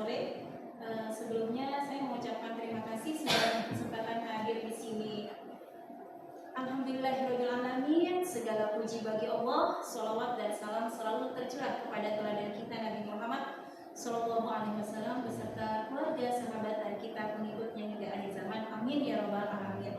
sore. Sebelumnya saya mengucapkan terima kasih sudah kesempatan hadir di sini. Alhamdulillahirrahmanirrahim. Segala puji bagi Allah. Sholawat dan salam selalu tercurah kepada teladan kita Nabi Muhammad Sallallahu Alaihi Wasallam beserta keluarga, sahabat dan kita pengikutnya hingga akhir zaman. Amin ya robbal alamin.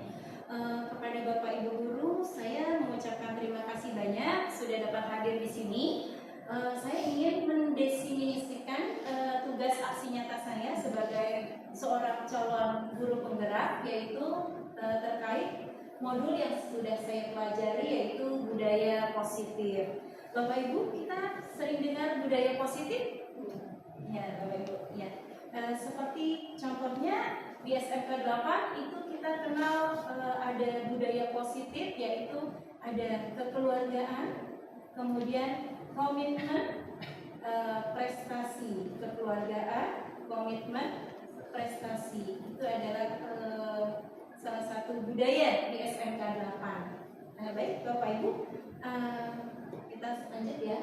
Kepada Bapak Ibu guru, saya mengucapkan terima kasih banyak sudah dapat hadir di sini. Saya ingin mendefinisikan tugas aksi nyata saya sebagai seorang calon guru penggerak, yaitu terkait modul yang sudah saya pelajari, yaitu budaya positif. Bapak Ibu, kita sering dengar budaya positif? Ya, Bapak Ibu. Ya. Seperti contohnya di SMK 8 itu kita kenal ada budaya positif, yaitu ada kekeluargaan, kemudian komitmen, prestasi. Kekeluargaan, komitmen, prestasi. Itu adalah salah satu budaya di SMK 8. Baik Bapak Ibu, kita lanjut ya.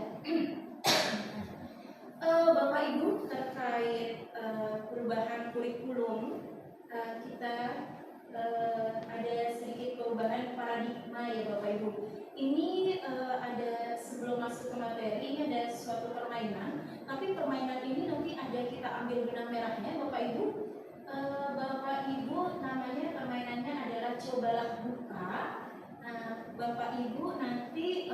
Bapak Ibu, terkait perubahan kurikulum, kita ada sedikit perubahan paradigma ya Bapak Ibu. Ini ada sebelum masuk ke materi, ini ada suatu permainan, tapi permainan ini nanti ada kita ambil benang merahnya Bapak Ibu. Bapak Ibu, namanya permainannya adalah cobalah buka. Bapak Ibu nanti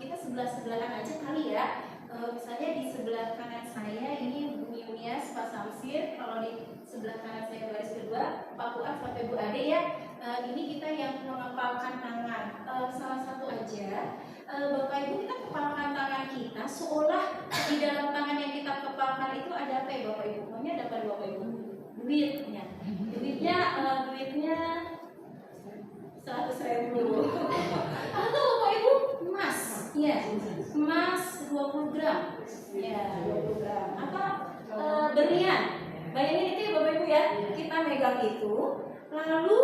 kita sebelah-sebelahan aja kali ya. Misalnya di sebelah kanan saya ini Bu Yunias, Pak Samsir. Kalau di sebelah kanan saya baris kedua Pak Fuad sampai Bu Ade ya. Ini kita yang mengepalkan tangan. Salah satu aja Bapak Ibu, kita kepalkan tangan kita seolah di dalam tangan yang kita kepalkan itu ada apa ya Bapak Ibu? Namanya ada apa Bapak Ibu? Duitnya 100.000 atau Bapak Ibu emas, ya emas 20 gram, ya 20 gram atau berlian. Bayangin itu ya Bapak Ibu ya, kita megang itu, lalu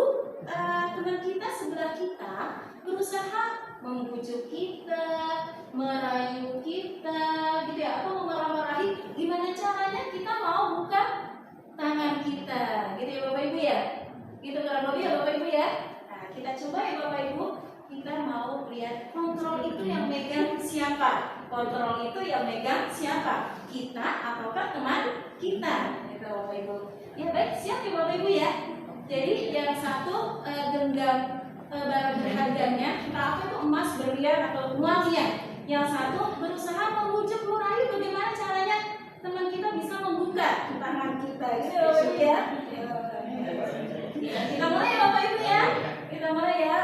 teman kita sebelah kita berusaha membujuk kita, merayu kita, gitu ya, atau memarah-marahi. Gimana caranya kita mau buka tangan kita, gitu ya Bapak Ibu ya, gitu kurang lebih ya Bapak Ibu ya. Nah, kita coba ya Bapak Ibu, kita mau lihat kontrol itu yang megang siapa, kontrol itu yang megang siapa, kita ataukah teman kita, gitu Bapak Ibu. Ya baik, siap ya Bapak Ibu ya. Jadi yang satu genggam barang berharganya, entah apa itu emas, berlian atau uangnya. Yang satu berusaha membujuk, merayu bagaimana caranya teman kita bisa membuka tangan kita, gitu ya. Kita mulai ya Bapak Ibu ya. Kita mulai ya.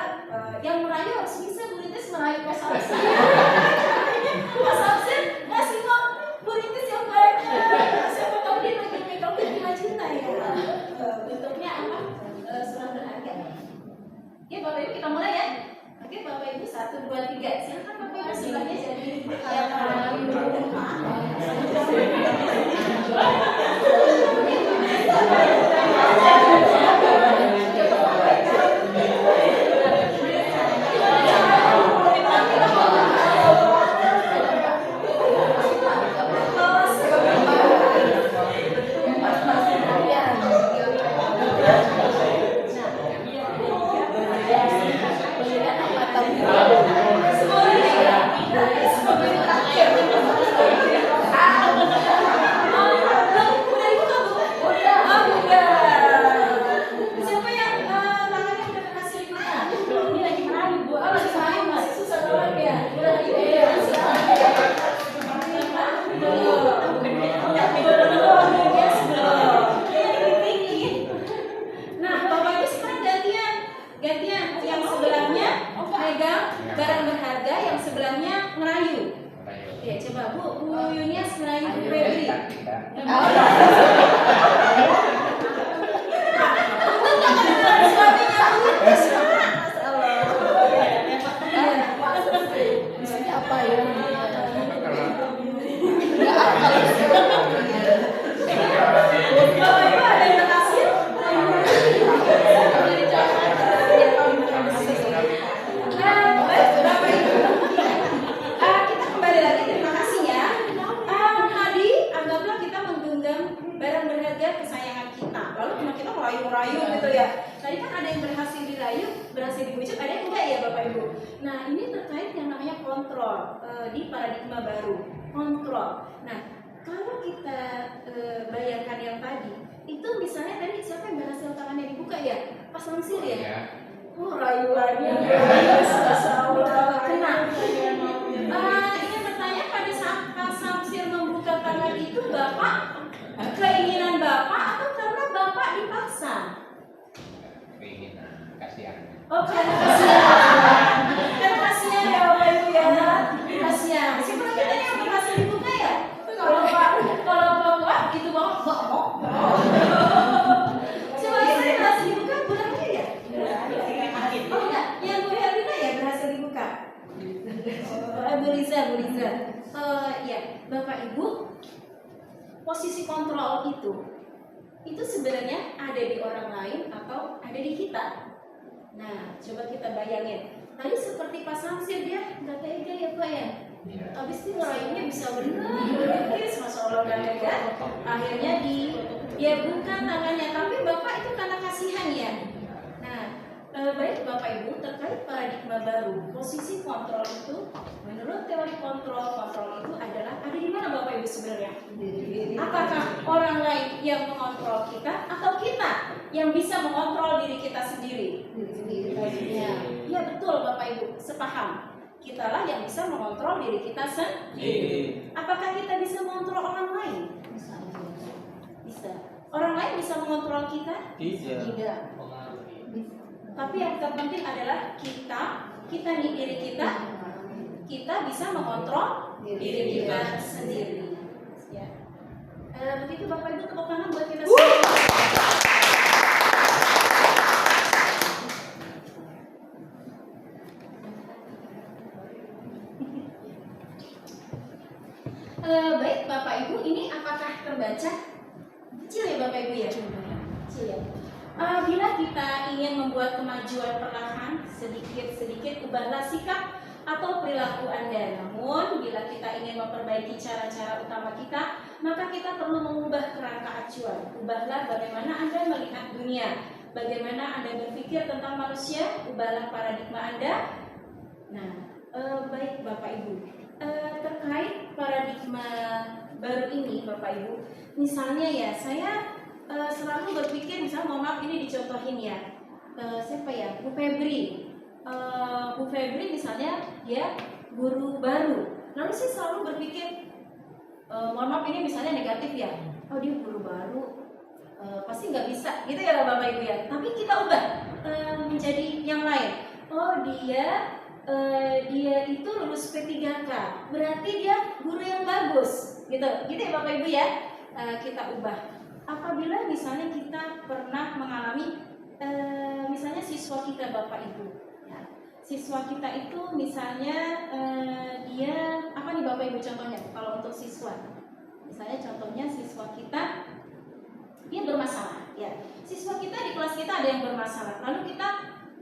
Yang merayu harus bisa Bu Ritis merayu Pak Samsir. Pak Samsir masih mau Bu Ritis yang baik. Siapa tahu dia lagi megang 5 juta ya. Bentuknya apa? Surat berharga. Oke Bapak Ibu, kita mulai ya. Oke Bapak Ibu, 1, 2, 3. Silakan Bapak Ibu sebelahnya jadi yang merayu. berharga kesayangan kita. Lalu cuma kita merayu-rayu gitu ya. Tadi kan ada yang berhasil dirayu, berhasil dibujuk, ada yang enggak ya Bapak Ibu. Nah ini terkait yang namanya kontrol di paradigma baru. Kontrol. Nah kalau kita bayangkan yang tadi, itu misalnya tadi siapa yang berhasil tangannya dibuka ya? Pas Samsir ya? Oh rayuannya kena. Ini bertanya pada saat Pak Samsir membuka tangan itu Bapak keinginan Bapak atau karena Bapak dipaksa? Keinginan, kasihan. Oh karena kasihan. Karena kasihan ya Bapak Ibu ya. Kasihan. Siapa lagi tadi yang berhasil dibuka ya? Kalau Bapak gitu Bapak mau. Siapa lagi tadi berhasil dibuka? Bu Herlina ya? Oh enggak, yang Bu Herlina ya berhasil dibuka. Bu Liza. Ya Bapak Ibu, posisi kontrol itu sebenarnya ada di orang lain atau ada di kita. Nah, coba kita bayangin. Tadi seperti Pak Samsir dia nggak tega ya Pak ya. Habis itu ngerayunya bisa benar, Masya Allah nggak tega. Akhirnya dia buka tangannya, tapi Bapak itu karena kasihan ya. Nah, baik Bapak Ibu terkait paradigma baru, posisi kontrol itu menurut teori kontrol itu adalah ada di mana Bapak Ibu sebenarnya? Apakah orang lain yang mengontrol kita atau kita yang bisa mengontrol diri kita sendiri? Ya betul Bapak Ibu, sepaham. Kitalah yang bisa mengontrol diri kita sendiri. Apakah kita bisa mengontrol orang lain? Bisa. Orang lain bisa mengontrol kita? Tidak. Tapi yang terpenting adalah kita nih diri kita bisa mengontrol diri kita sendiri. Ya. Begitu Bapak Ibu, tepuk tangan buat kita semua. Baik Bapak Ibu, ini apakah terbaca? Kecil ya Bapak Ibu ya? Kecil ya. Bila kita ingin membuat kemajuan perlahan, sedikit-sedikit ubahlah sikap atau perilaku Anda. Namun, bila kita ingin memperbaiki cara-cara utama kita, maka kita perlu mengubah kerangka acuan. Ubahlah bagaimana Anda melihat dunia, bagaimana Anda berpikir tentang manusia, ubahlah paradigma Anda. Nah, baik Bapak Ibu, terkait paradigma baru ini Bapak Ibu, misalnya ya saya selalu berpikir, misalnya mohon maaf ini dicontohin ya, siapa ya, Bu Febri. Bu Febri misalnya dia guru baru, lalu saya selalu berpikir, mohon maaf ini misalnya negatif ya, oh dia guru baru, pasti nggak bisa gitu ya Bapak Ibu ya. Tapi kita ubah menjadi yang lain. Oh dia itu lulus P3K, berarti dia guru yang bagus, gitu ya Bapak Ibu ya. Kita ubah. Apabila misalnya kita pernah mengalami misalnya siswa kita Bapak Ibu, ya. Siswa kita itu misalnya dia apa nih Bapak Ibu contohnya? Kalau untuk siswa, misalnya contohnya siswa kita dia bermasalah, ya. Siswa kita di kelas kita ada yang bermasalah, lalu kita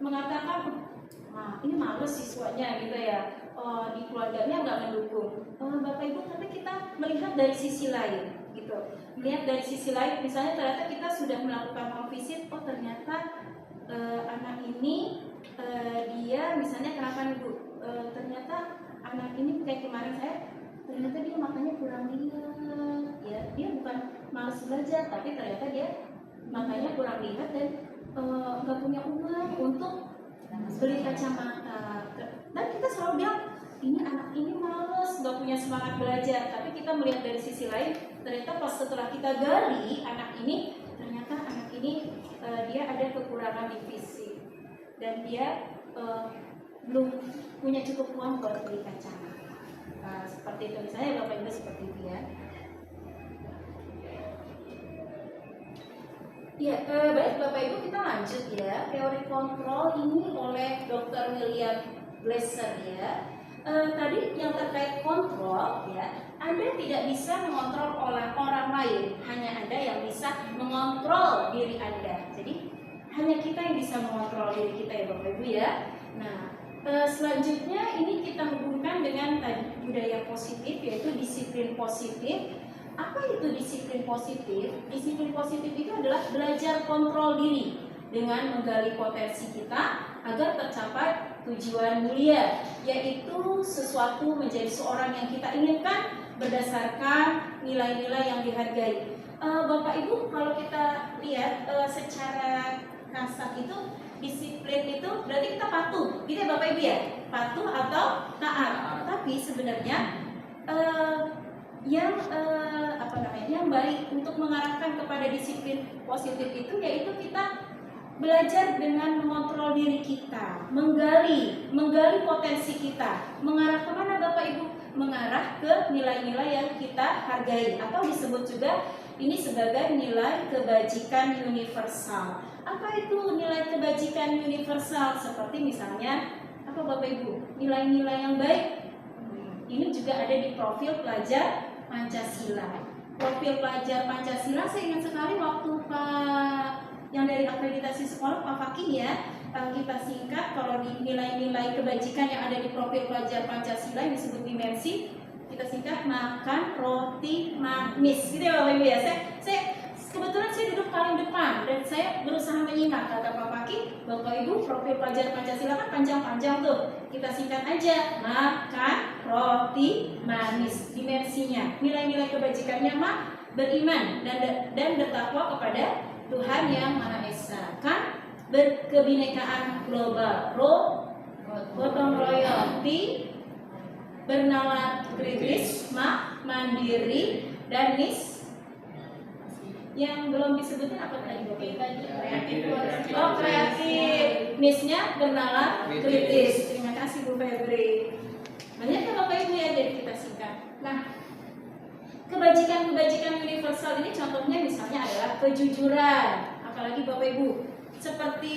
mengatakan, nah ini males siswanya gitu ya, di keluarganya nggak mendukung. Bapak Ibu, tapi kita melihat dari sisi lain gitu, melihat dari sisi lain, misalnya ternyata kita sudah melakukan home visit, oh ternyata anak ini dia misalnya kenapa nih Bu, ternyata anak ini kayak kemarin saya, ternyata dia matanya kurang lihat ya, dia bukan malas belajar tapi ternyata dia matanya kurang lihat dan nggak punya uang untuk beli kacamata. Dan kita selalu bilang ini anak ini males, nggak punya semangat belajar. Tapi kita melihat dari sisi lain, ternyata pas setelah kita gali anak ini, ternyata anak ini dia ada kekurangan di fisik dan dia belum punya cukup uang buat beli kacamata. Seperti itu misalnya Bapak Ibu, seperti itu ya. Ya, baik Bapak Ibu, kita lanjut ya. Teori kontrol ini oleh Dr. William Glasser ya. Tadi yang terkait kontrol ya, Anda tidak bisa mengontrol orang lain, hanya Anda yang bisa mengontrol diri Anda. Jadi hanya kita yang bisa mengontrol diri kita ya Bapak Ibu ya. Nah, selanjutnya ini kita hubungkan dengan tadi budaya positif, yaitu disiplin positif. apa itu disiplin positif? Disiplin positif itu adalah belajar kontrol diri dengan menggali potensi kita agar tercapai tujuan mulia, yaitu sesuatu menjadi seorang yang kita inginkan berdasarkan nilai-nilai yang dihargai. Bapak Ibu, kalau kita lihat secara kasar itu disiplin itu berarti kita patuh, gitu ya Bapak Ibu ya, patuh atau taat. Tapi sebenarnya yang baik untuk mengarahkan kepada disiplin positif itu yaitu kita belajar dengan mengontrol diri kita, menggali potensi kita, mengarah kemana Bapak Ibu? Mengarah ke nilai-nilai yang kita hargai atau disebut juga ini sebagai nilai kebajikan universal. Apa itu nilai kebajikan universal? Seperti misalnya apa Bapak Ibu? Nilai-nilai yang baik. Ini juga ada di profil pelajar Pancasila. Profil pelajar Pancasila saya ingat sekali waktu Pak yang dari akreditasi sekolah Pak Fakih ya, kita singkat kalau di nilai-nilai kebajikan yang ada di profil pelajar Pancasila yang disebut dimensi, kita singkat makan roti manis, gitu ya Bapak Ibu ya. Saya kebetulan saya duduk paling depan dan saya berusaha menyimak kata Pak Fakih. Bapak Ibu, profil pelajar Pancasila kan panjang-panjang tuh, kita singkat aja makan roti manis. Dimensinya, nilai-nilai kebajikannya beriman dan bertakwa kepada Tuhan Yang Maha Esa, kan berkebinekaan global, gotong royong, bernalar kritis, mandiri, dan yang belum disebutin apa tadi Bapak? Kreatif. Oh, kreatif. Nisnya bernalar kritis. Terima kasih Bu Febri. Banyak kan Bapak Ibu ya, jadi kita singkat. Nah, kebajikan universal ini contohnya misalnya adalah kejujuran, apalagi Bapak Ibu seperti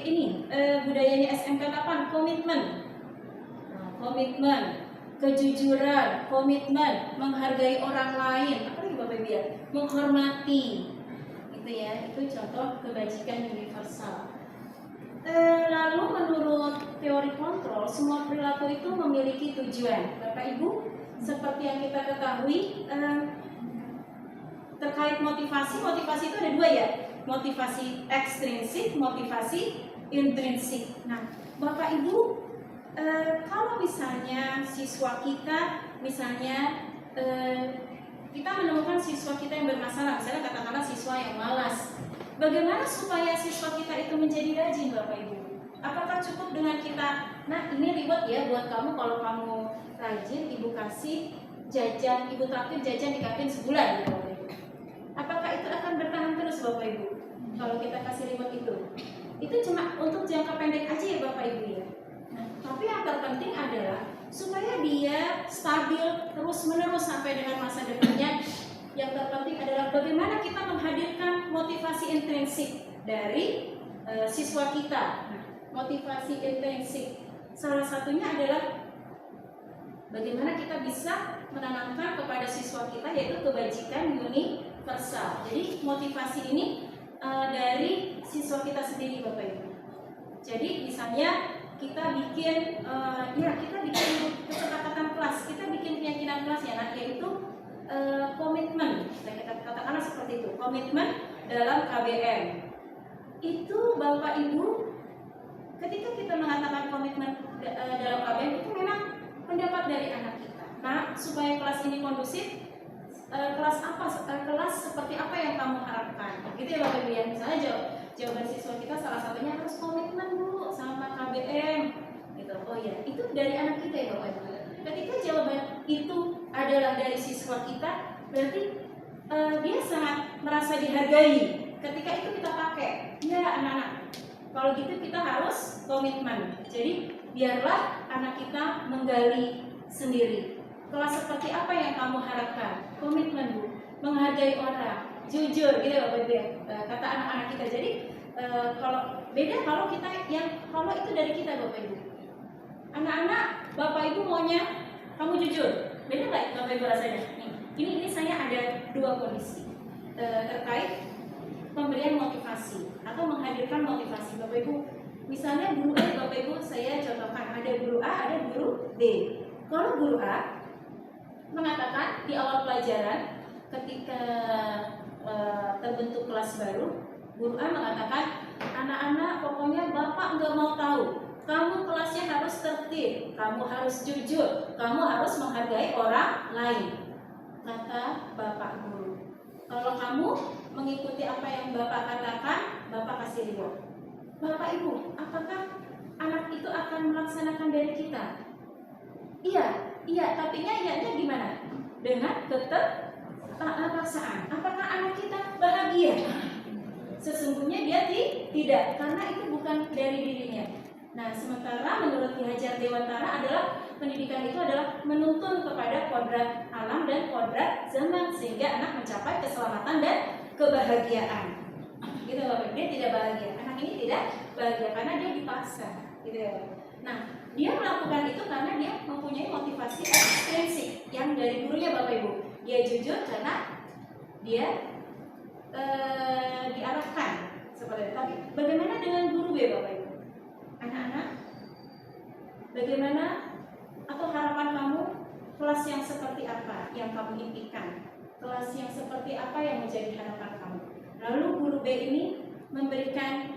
ini budayanya SMK 8, komitmen, kejujuran, komitmen, menghargai orang lain, apalagi Bapak Ibu ya, menghormati, gitu ya, itu contoh kebajikan universal. Lalu menurut teori kontrol, semua perilaku itu memiliki tujuan, Bapak Ibu. Seperti yang kita ketahui terkait motivasi itu ada dua ya, motivasi ekstrinsik, motivasi intrinsik. Nah, Bapak Ibu, kalau misalnya siswa kita, kita menemukan siswa kita yang bermasalah, misalnya katakanlah siswa yang malas, bagaimana supaya siswa kita itu menjadi rajin Bapak Ibu? Apakah cukup dengan kita, nah ini ribet ya buat kamu kalau kamu rajin, ibu kasih jajan, ibu traktir jajan di kantin sebulan ya Bapak Ibu. Apakah itu akan bertahan terus Bapak Ibu? Kalau kita kasih reward itu cuma untuk jangka pendek aja ya Bapak Ibu ya. Nah, tapi yang terpenting adalah supaya dia stabil terus menerus sampai dengan masa depannya. Yang terpenting adalah bagaimana kita menghadirkan motivasi intrinsik dari siswa kita. Nah, motivasi intrinsik salah satunya adalah bagaimana kita bisa menanamkan kepada siswa kita yaitu kebajikan universal. Jadi motivasi ini dari siswa kita sendiri Bapak Ibu. Jadi misalnya kita bikin kesepakatan kelas, kita bikin keyakinan kelas ya, nah, yaitu komitmen. Kita katakanlah seperti itu, komitmen dalam KBM. Itu Bapak Ibu, ketika kita mengatakan komitmen dalam KBM itu memang pendapat dari anak kita. Nah, supaya kelas ini kondusif, kelas seperti apa yang kamu harapkan? Gitu ya Bapak Ibu ya. Misalnya jawaban siswa kita salah satunya harus komitmen dulu sama KBM. Gitu. Oh ya, itu dari anak kita ya Bapak Ibu. Ketika jawaban itu adalah dari siswa kita, berarti dia sangat merasa dihargai. Ketika itu kita pakai, ya anak-anak. Kalau gitu kita harus komitmen. Jadi biarlah anak kita menggali sendiri. Kelas seperti apa yang kamu harapkan? Komitmen Bu, menghargai orang, jujur, gitu Bapak Ibu ya. Kata anak-anak kita. Jadi kalau beda kalau kita kalau itu dari kita Bapak Ibu. Anak-anak, Bapak Ibu maunya kamu jujur. Beda nggak Bapak Ibu rasanya? Ini saya ada dua kondisi terkait pemberian motivasi atau menghadirkan motivasi Bapak Ibu. Misalnya guru A, Bapak Ibu saya contohkan, ada guru A, ada guru B. Kalau guru A mengatakan di awal pelajaran ketika terbentuk kelas baru, guru A mengatakan, anak-anak pokoknya bapak nggak mau tahu, kamu kelasnya harus tertib, kamu harus jujur, kamu harus menghargai orang lain. Kata bapak guru, kalau kamu mengikuti apa yang bapak katakan, bapak kasih reward. Bapak ibu, apakah anak itu akan melaksanakan dari kita? Iya, tapi iyanya gimana? Dengan keterpaksaan. Apakah anak kita bahagia? Sesungguhnya dia tidak, karena itu bukan dari dirinya. Nah, sementara menurut Ki Hajar Dewantara adalah pendidikan itu adalah menuntun kepada kodrat alam dan kodrat zaman, sehingga anak mencapai keselamatan dan kebahagiaan. Gitu Bapak, dia tidak bahagia. Anak ini tidak bahagia karena dia dipaksa, gitu ya. Nah, dia melakukan itu karena dia mempunyai motivasi ekstrinsik yang dari gurunya Bapak Ibu. Dia jujur karena dia diarahkan seperti itu. Tapi bagaimana dengan guru B Bapak Ibu? Anak-anak, bagaimana atau harapan kamu kelas yang seperti apa yang kamu impikan? Kelas yang seperti apa yang menjadi harapan kamu? Lalu guru B ini memberikan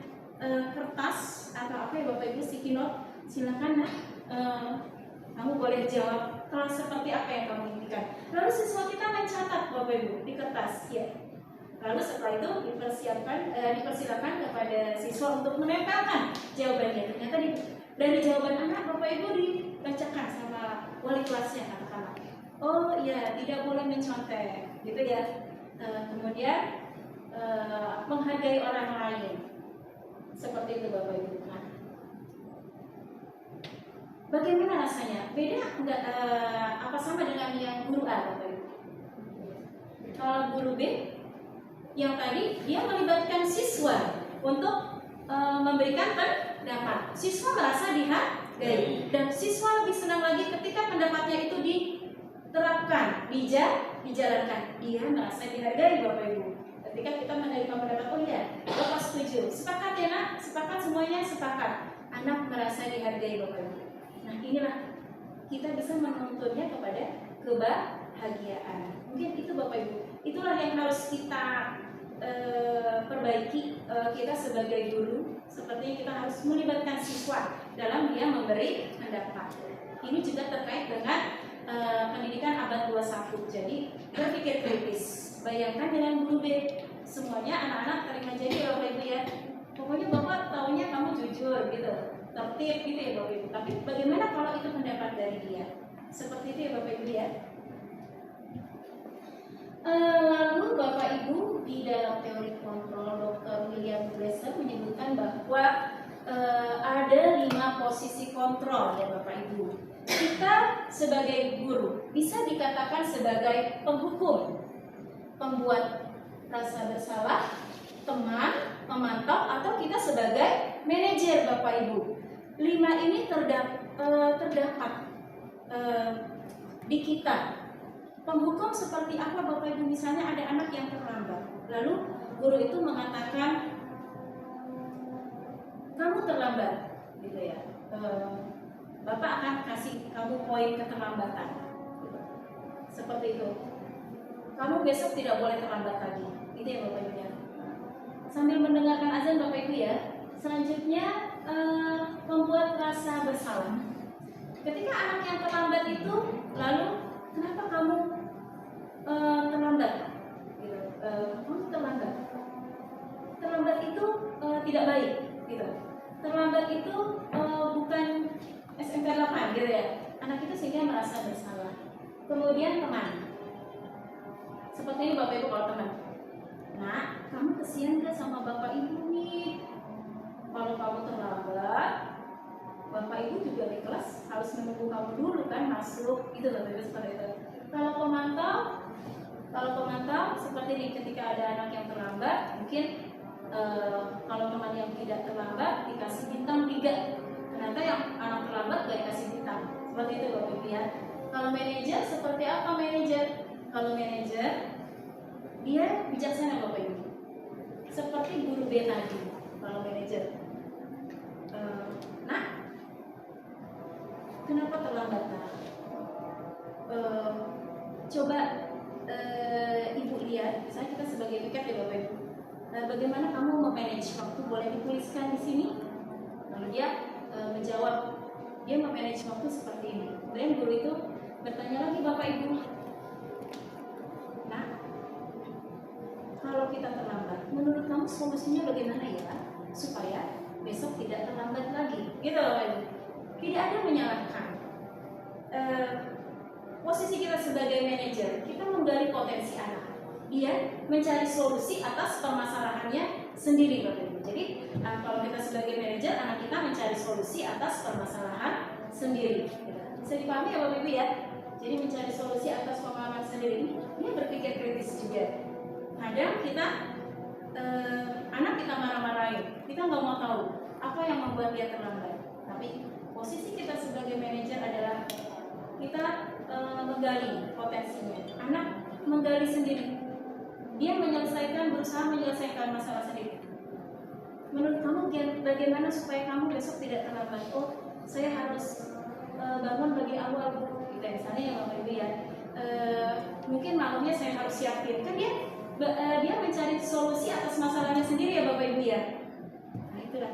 kertas atau apa ya Bapak Ibu, sticky note. Silakan kamu boleh jawab kelas seperti apa yang kamu impikan. Lalu siswa kita mencatat Bapak Ibu di kertas ya. Lalu setelah itu dipersilakan kepada siswa untuk menempelkan jawabannya. Ternyata dari jawaban anak Bapak Ibu dibacakan sama wali kelasnya katakanlah. Oh iya, tidak boleh mencontek, gitu ya. Kemudian menghargai orang lain, seperti itu Bapak Ibu. Nah, bagaimana rasanya? Beda enggak? Apa sama dengan yang guru A Bapak Ibu? Kalau guru B yang tadi dia melibatkan siswa untuk memberikan pendapat. Siswa merasa dihargai dan siswa lebih senang lagi ketika pendapatnya itu diterapkan, dijalankan. Dia merasa dihargai Bapak Ibu. Ketika kita menerima pendapat, oh iya, Bapak setuju. Sepakat ya nak? Sepakat semuanya? Sepakat. Anak merasa dihargai Bapak Ibu. Nah, inilah kita bisa menuntunnya kepada kebahagiaan. Mungkin itu Bapak Ibu. Itulah yang harus kita perbaiki, kita sebagai guru. Sepertinya kita harus melibatkan siswa dalam dia memberi pendapat. Ini juga terkait dengan pendidikan abad 21. Jadi berpikir kritis. Bayangkan dengan guru B, semuanya anak-anak terima jadi Bapak Ibu ya. Pokoknya Bapak taunya kamu jujur gitu, tertib gitu ya Bapak Ibu. Tapi bagaimana kalau itu pendapat dari dia? Seperti itu ya Bapak Ibu ya. Lalu Bapak Ibu di dalam teori kontrol Dr. William Glasser menyebutkan bahwa ada 5 posisi kontrol ya Bapak Ibu. Kita sebagai guru bisa dikatakan sebagai penghukum, pembuat rasa bersalah, teman, pemantau, atau kita sebagai manajer Bapak Ibu. 5 ini terdapat di kita. Penghukum seperti apa Bapak Ibu? Misalnya ada anak yang terlambat, lalu guru itu mengatakan kamu terlambat, gitu ya. Bapak akan kasih kamu poin keterlambatan, gitu. Seperti itu. Kamu besok tidak boleh terlambat lagi, gitu ya Bapak Ibu ya. Sambil mendengarkan azan Bapak Ibu ya. Selanjutnya membuat rasa bersalah. Ketika anak yang terlambat itu, lalu kenapa kamu terlambat? Gitu. Kamu terlambat. Terlambat itu tidak baik, gitu. Terlambat itu bukan SMK 8, gitu ya. Anak itu sehingga merasa bersalah. Kemudian teman. Seperti ini Bapak Ibu kalau teman. Nah, kamu kesian gak sama Bapak Ibu nih? Kalau kamu terlambat, Bapak Ibu juga di kelas harus menunggu kamu dulu kan masuk, gitu Bapak Ibu seperti itu. Kalau pemantau seperti ini, ketika ada anak yang terlambat, mungkin kalau teman yang tidak terlambat dikasih bintang 3. Ternyata yang anak terlambat gak dikasih bintang. Seperti itu Bapak Ibu ya. Kalau manajer seperti apa manajer? Kalau manajer dia bijaksana Bapak Ibu. Seperti guru B tadi. Kalau manajer, nah, kenapa terlambat? Coba ibu sebagai piket ya Bapak Ibu. Bagaimana kamu memanage waktu? Boleh dituliskan di sini. Lalu dia menjawab, dia memanage waktu seperti ini. Kemudian guru itu bertanya lagi, Bapak Ibu, nah kalau kita terlambat, menurut kamu solusinya bagaimana ya supaya besok tidak terlambat lagi? Gitu Bapak Ibu. Tidak ada menyalahkan. Posisi kita sebagai manajer, kita menggali potensi anak. Dia mencari solusi atas permasalahannya sendiri Bapak Ibu. Jadi kalau kita sebagai manajer, anak kita mencari solusi atas permasalahan sendiri. Bisa dipahami ya Bapak Ibu ya? Jadi mencari solusi atas pengalaman sendiri, dia berpikir kritis juga. Kadang kita anak kita marah-marahin, kita nggak mau tahu apa yang membuat dia terlambat. Tapi posisi kita sebagai manajer adalah kita menggali potensinya. Anak menggali sendiri, dia berusaha menyelesaikan masalah sendiri. Menurut kamu bagaimana supaya kamu besok tidak terlambat? Oh, saya harus bangun lebih awal Bu. Gitu misalnya ya Bapak Ibu ya. Mungkin malamnya saya harus siapin. Kan dia mencari solusi atas masalahnya sendiri ya Bapak Ibu ya. Nah itulah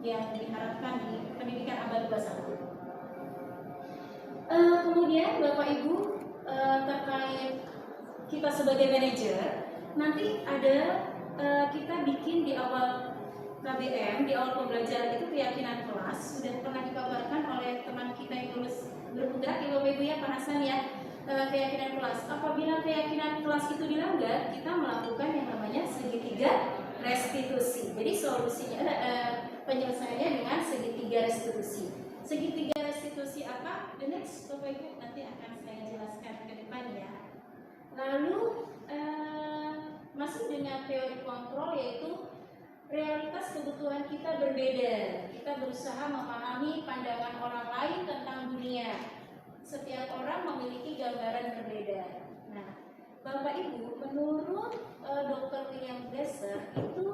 yang diharapkan di pendidikan abad 21. Kemudian Bapak Ibu terkait kita sebagai manajer, nanti ada kita bikin di awal KBM, di awal pembelajaran itu keyakinan kelas. Sudah pernah dikabarkan oleh teman kita yang lulus bergerak ya Bapak Ibu ya, Pak Hasan ya. Keyakinan kelas. Apabila keyakinan kelas itu dilanggar, kita melakukan yang namanya segitiga restitusi. Jadi solusinya penyelesaiannya dengan segitiga restitusi. Segitiga restitusi apa? The next Bapak Ibu nanti akan saya jelaskan ke depan ya. Lalu masih dengan teori kontrol, yaitu realitas kebutuhan kita berbeda. Kita berusaha memahami pandangan orang lain tentang dunia. Setiap orang memiliki gambaran berbeda. Nah, Bapak Ibu, menurut Dr. William Glasser itu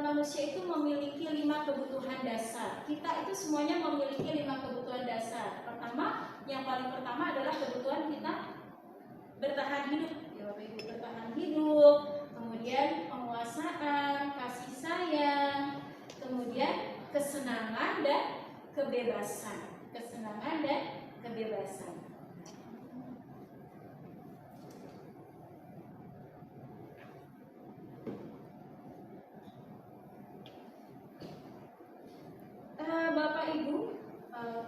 manusia itu memiliki 5 kebutuhan dasar. Kita itu semuanya memiliki 5 kebutuhan dasar. Yang paling pertama adalah kebutuhan kita bertahan hidup. Ya Bapak Ibu, bertahan hidup. Kemudian penguasaan, kasih sayang, kemudian kesenangan dan kebebasan. Kesenangan dan kebebasan. Bapak Ibu,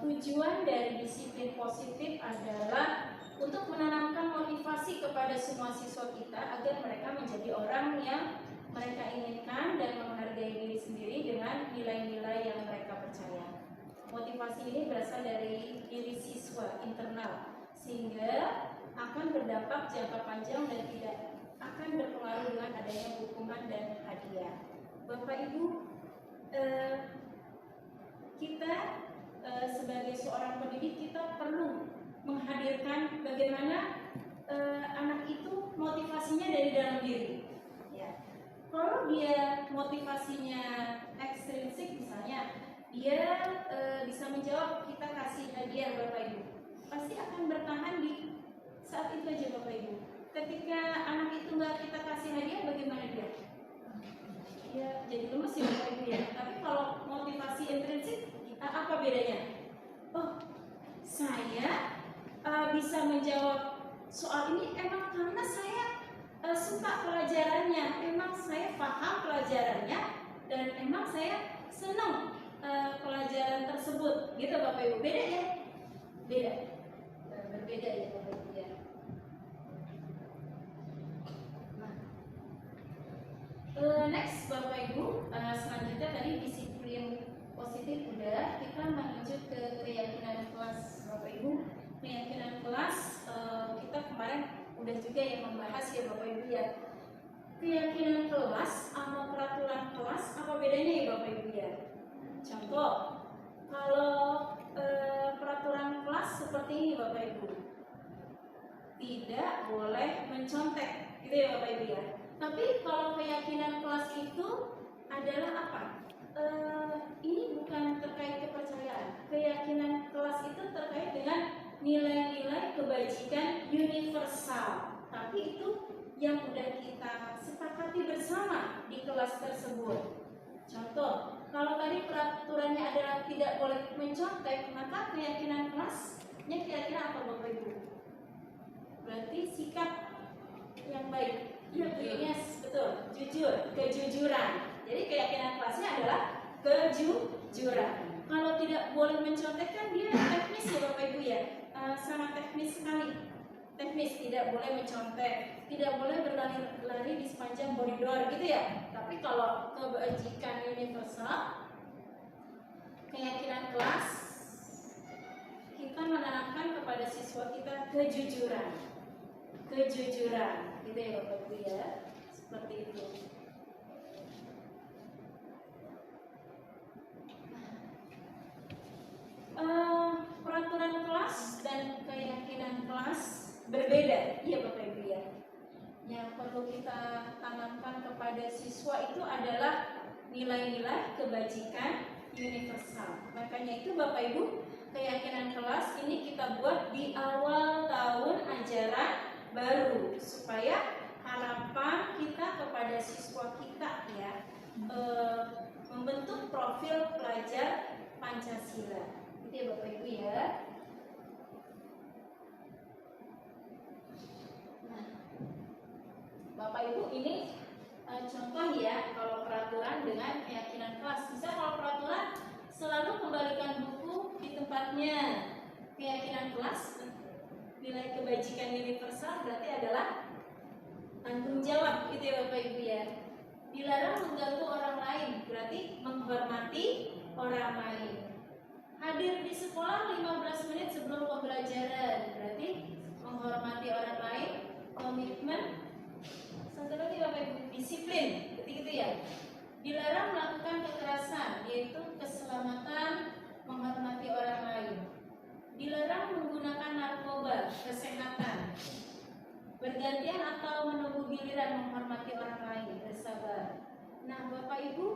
tujuan dari disiplin positif adalah untuk menanamkan motivasi kepada semua siswa kita agar mereka menjadi orang yang mereka inginkan dan menghargai diri sendiri dengan nilai-nilai yang mereka percaya. Motivasi ini berasal dari diri siswa internal, sehingga akan berdampak jangka panjang dan tidak akan berpengaruh dengan adanya hukuman dan hadiah. Bapak Ibu, kita sebagai seorang pendidik, kita perlu menghadirkan bagaimana anak itu motivasinya dari dalam diri. Ya. Kalau dia motivasinya ekstrinsik, misalnya dia bisa menjawab, kita kasih hadiah Bapak Ibu, pasti akan bertahan di saat itu aja Bapak Ibu. Ketika anak itu nggak kita kasih hadiah, bagaimana dia? Ya jadi lemes ya Bapak Ibu ya. Tapi kalau motivasi intrinsik, kita apa bedanya? Oh, saya bisa menjawab soal ini emang karena saya suka pelajarannya, emang saya paham pelajarannya, dan emang saya senang pelajaran tersebut, gitu Bapak Ibu. Beda ya? Beda. Berbeda ya Bapak Ibu ya. Next Bapak Ibu, selanjutnya tadi disiplin positif udah, kita menuju ke keyakinan kelas Bapak Ibu. Keyakinan kelas kita kemarin udah juga yang membahas ya Bapak Ibu ya. Keyakinan kelas sama peraturan kelas apa bedanya ya Bapak Ibu ya? Contoh, kalau peraturan kelas seperti ini Bapak Ibu, tidak boleh mencontek, gitu ya Bapak Ibu ya. Tapi kalau keyakinan kelas itu adalah apa? Ini bukan terkait kepercayaan. Keyakinan kelas itu terkait dengan nilai-nilai kebajikan universal. Tapi itu yang udah kita sepakati bersama di kelas tersebut. Contoh, kalau tadi peraturannya adalah tidak boleh mencontek, maka keyakinan kelasnya kira-kira apa Bapak Ibu? Berarti sikap yang baik. Iya, yes, betul. Jujur, kejujuran. Jadi keyakinan kelasnya adalah kejujuran. Kalau tidak boleh mencontek kan dia teknis ya Bapak Ibu ya, sangat teknis sekali. Teknis, tidak boleh mencontek, tidak boleh berlari di sepanjang koridor gitu ya. Tapi kalau kebajikan universal, keyakinan kelas, kita menanamkan kepada siswa kita kejujuran, kejujuran, gitu ya Bapak Ibu ya, seperti itu. Peraturan kelas dan keyakinan kelas berbeda, iya Bapak Ibu ya. Yang perlu kita tanamkan kepada siswa itu adalah nilai-nilai kebajikan universal. Makanya itu Bapak Ibu, keyakinan kelas ini kita buat di awal tahun ajaran baru supaya harapan kita kepada siswa kita ya membentuk profil pelajar Pancasila. Itu ya Bapak Ibu ya. Nah, Bapak Ibu ini contoh ya kalau peraturan dengan keyakinan kelas. Bisa kalau peraturan selalu kembalikan buku di tempatnya. Keyakinan kelas, nilai kebajikan universal berarti adalah tanggung jawab gitu ya Bapak Ibu ya. Dilarang mengganggu orang lain berarti menghormati orang lain. Hadir di sekolah 15 menit sebelum pembelajaran berarti menghormati orang lain. Komitmen, satu lagi Bapak Ibu, disiplin, gitu ya. Dilarang melakukan kekerasan, yaitu keselamatan, menghormati orang lain. Dilarang menggunakan narkoba, kesehatan. Bergantian atau menunggu giliran menghormati orang lain, bersabar. Nah Bapak Ibu,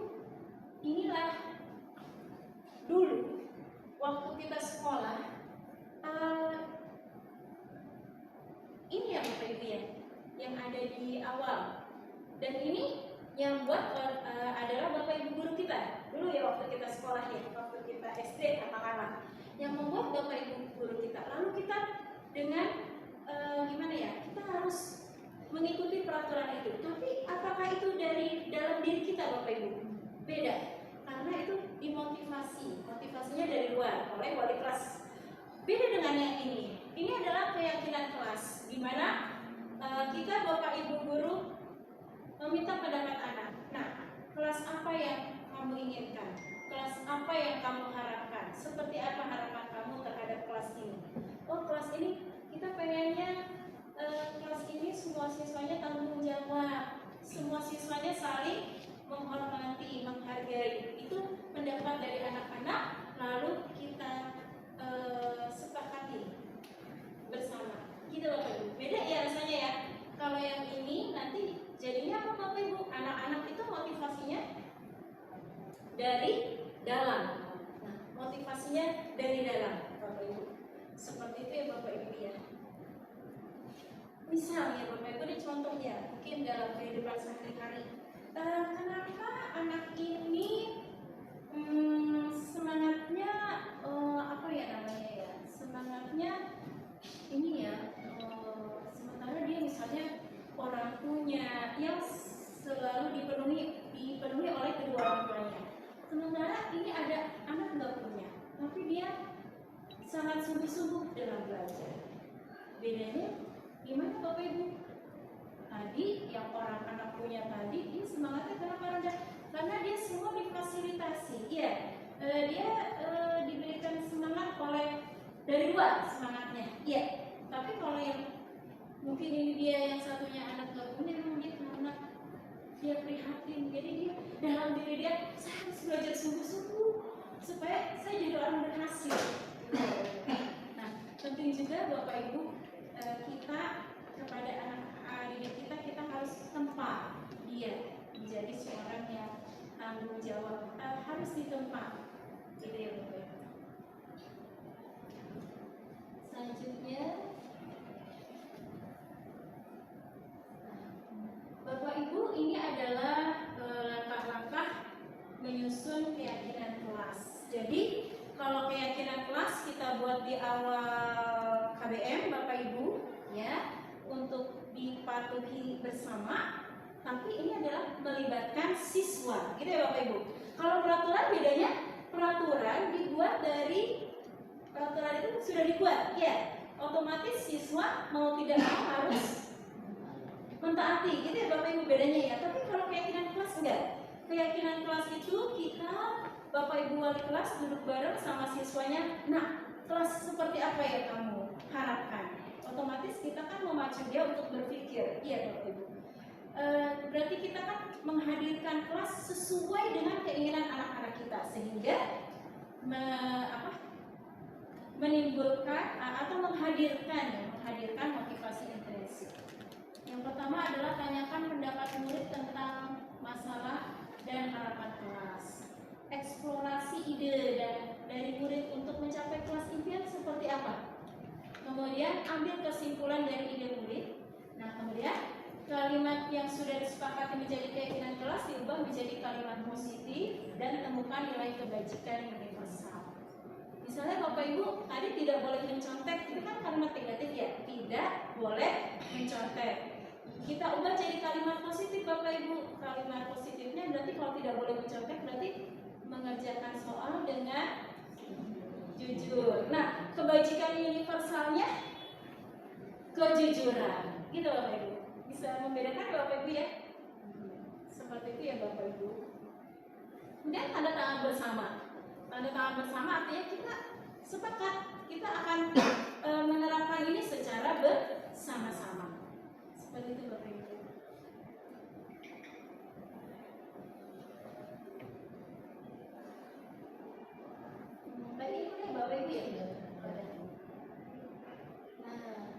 inilah dulu waktu kita sekolah, ini ya Bapak Ibu ya, yang ada di awal. Dan ini yang buat adalah Bapak Ibu guru kita dulu ya waktu kita sekolah ya, waktu kita SD katakanlah, yang membuat Bapak Ibu guru kita. Lalu kita dengan gimana ya, kita harus mengikuti peraturan itu. Tapi apakah itu dari dalam diri kita Bapak Ibu? Beda, karena itu dimotivasi, motivasinya dari luar oleh wali kelas. Beda dengan yang ini. Ini adalah keyakinan kelas, di mana kita Bapak Ibu guru meminta pendapat anak. Nah, kelas apa yang kamu inginkan? Kelas apa yang kamu harapkan? Seperti apa harapan kamu terhadap kelas ini? Oh, kelas ini kita pengennya kelas ini semua siswanya tanggung jawab, semua siswanya saling menghormati, menghargai. Itu pendapat dari anak-anak, lalu kita sepakati bersama. Gitu Bapak Ibu. Beda ya rasanya ya. Kalau yang ini nanti jadinya apa Bapak Ibu? Anak-anak itu motivasinya dari dalam. Nah, motivasinya dari dalam Bapak Ibu. Seperti itu ya Bapak Ibu ya. Misalnya Bapak Ibu, ini contohnya mungkin dalam kehidupan sehari-hari. Kenapa anak ini semangatnya apa ya namanya ya? Semangatnya ini ya, sementara dia misalnya orang tuanya yang selalu dipenuhi oleh kedua orang tuanya. Sementara ini ada anak nggak punya, tapi dia sangat sungguh-sungguh dalam belajar. Bedanya gimana Bapak Ibu? Tadi yang orang anak punya tadi, dia semangatnya kenapa rendah? Karena dia semua difasilitasi. Iya, dia diberikan semangat oleh dari luar semangatnya. Iya, tapi kalau yang mungkin ini dia yang satunya anak gak punya, memang dia karena dia prihatin. Jadi dia dalam diri dia, saya harus belajar sungguh-sungguh supaya saya jadi orang berhasil. Nah, penting juga Bapak Ibu, kita kepada anak didik kita harus tempa dia menjadi seorang yang tanggung jawab, harus ditempa, gitu ya Bapak Ibu. Selanjutnya, bersama, tapi ini adalah melibatkan siswa, gitu ya Bapak Ibu. Kalau peraturan bedanya, peraturan dibuat dari peraturan itu sudah dibuat, ya, otomatis siswa mau tidak mau harus mentaati, gitu ya Bapak Ibu bedanya ya. Tapi kalau keyakinan kelas enggak. Keyakinan kelas itu kita Bapak Ibu wali kelas duduk bareng sama siswanya. Nah, kelas seperti apa ya kamu harapkan? Otomatis kita kan memacu dia untuk berpikir, iya Bapak Ibu. Berarti kita kan menghadirkan kelas sesuai dengan keinginan anak-anak kita sehingga menimbulkan atau menghadirkan motivasi intrinsik. Yang pertama adalah tanyakan pendapat murid tentang masalah dan harapan kelas. Eksplorasi ide dari murid untuk mencapai kelas impian seperti apa. Kemudian ambil kesimpulan dari ide murid. Nah, kemudian kalimat yang sudah disepakati menjadi keyakinan kelas diubah menjadi kalimat positif dan temukan nilai kebajikan universal. Misalnya Bapak Ibu tadi tidak boleh mencontek, itu kan kalimat negatif ya, tidak boleh mencontek. Kita ubah jadi kalimat positif Bapak Ibu. Kalimat positifnya berarti kalau tidak boleh mencontek berarti mengerjakan soal dengan jujur. Nah, kebajikan universalnya kejujuran, gitu Bapak Ibu. Bisa membedakan Bapak Ibu ya? Seperti itu ya Bapak Ibu. Kemudian tanda tangan bersama. Tanda tangan bersama artinya kita sepakat, kita akan menerapkan ini secara bersama-sama. Seperti itu Bapak Ibu. Tadi itu ya Bapak Ibu ya. Nah,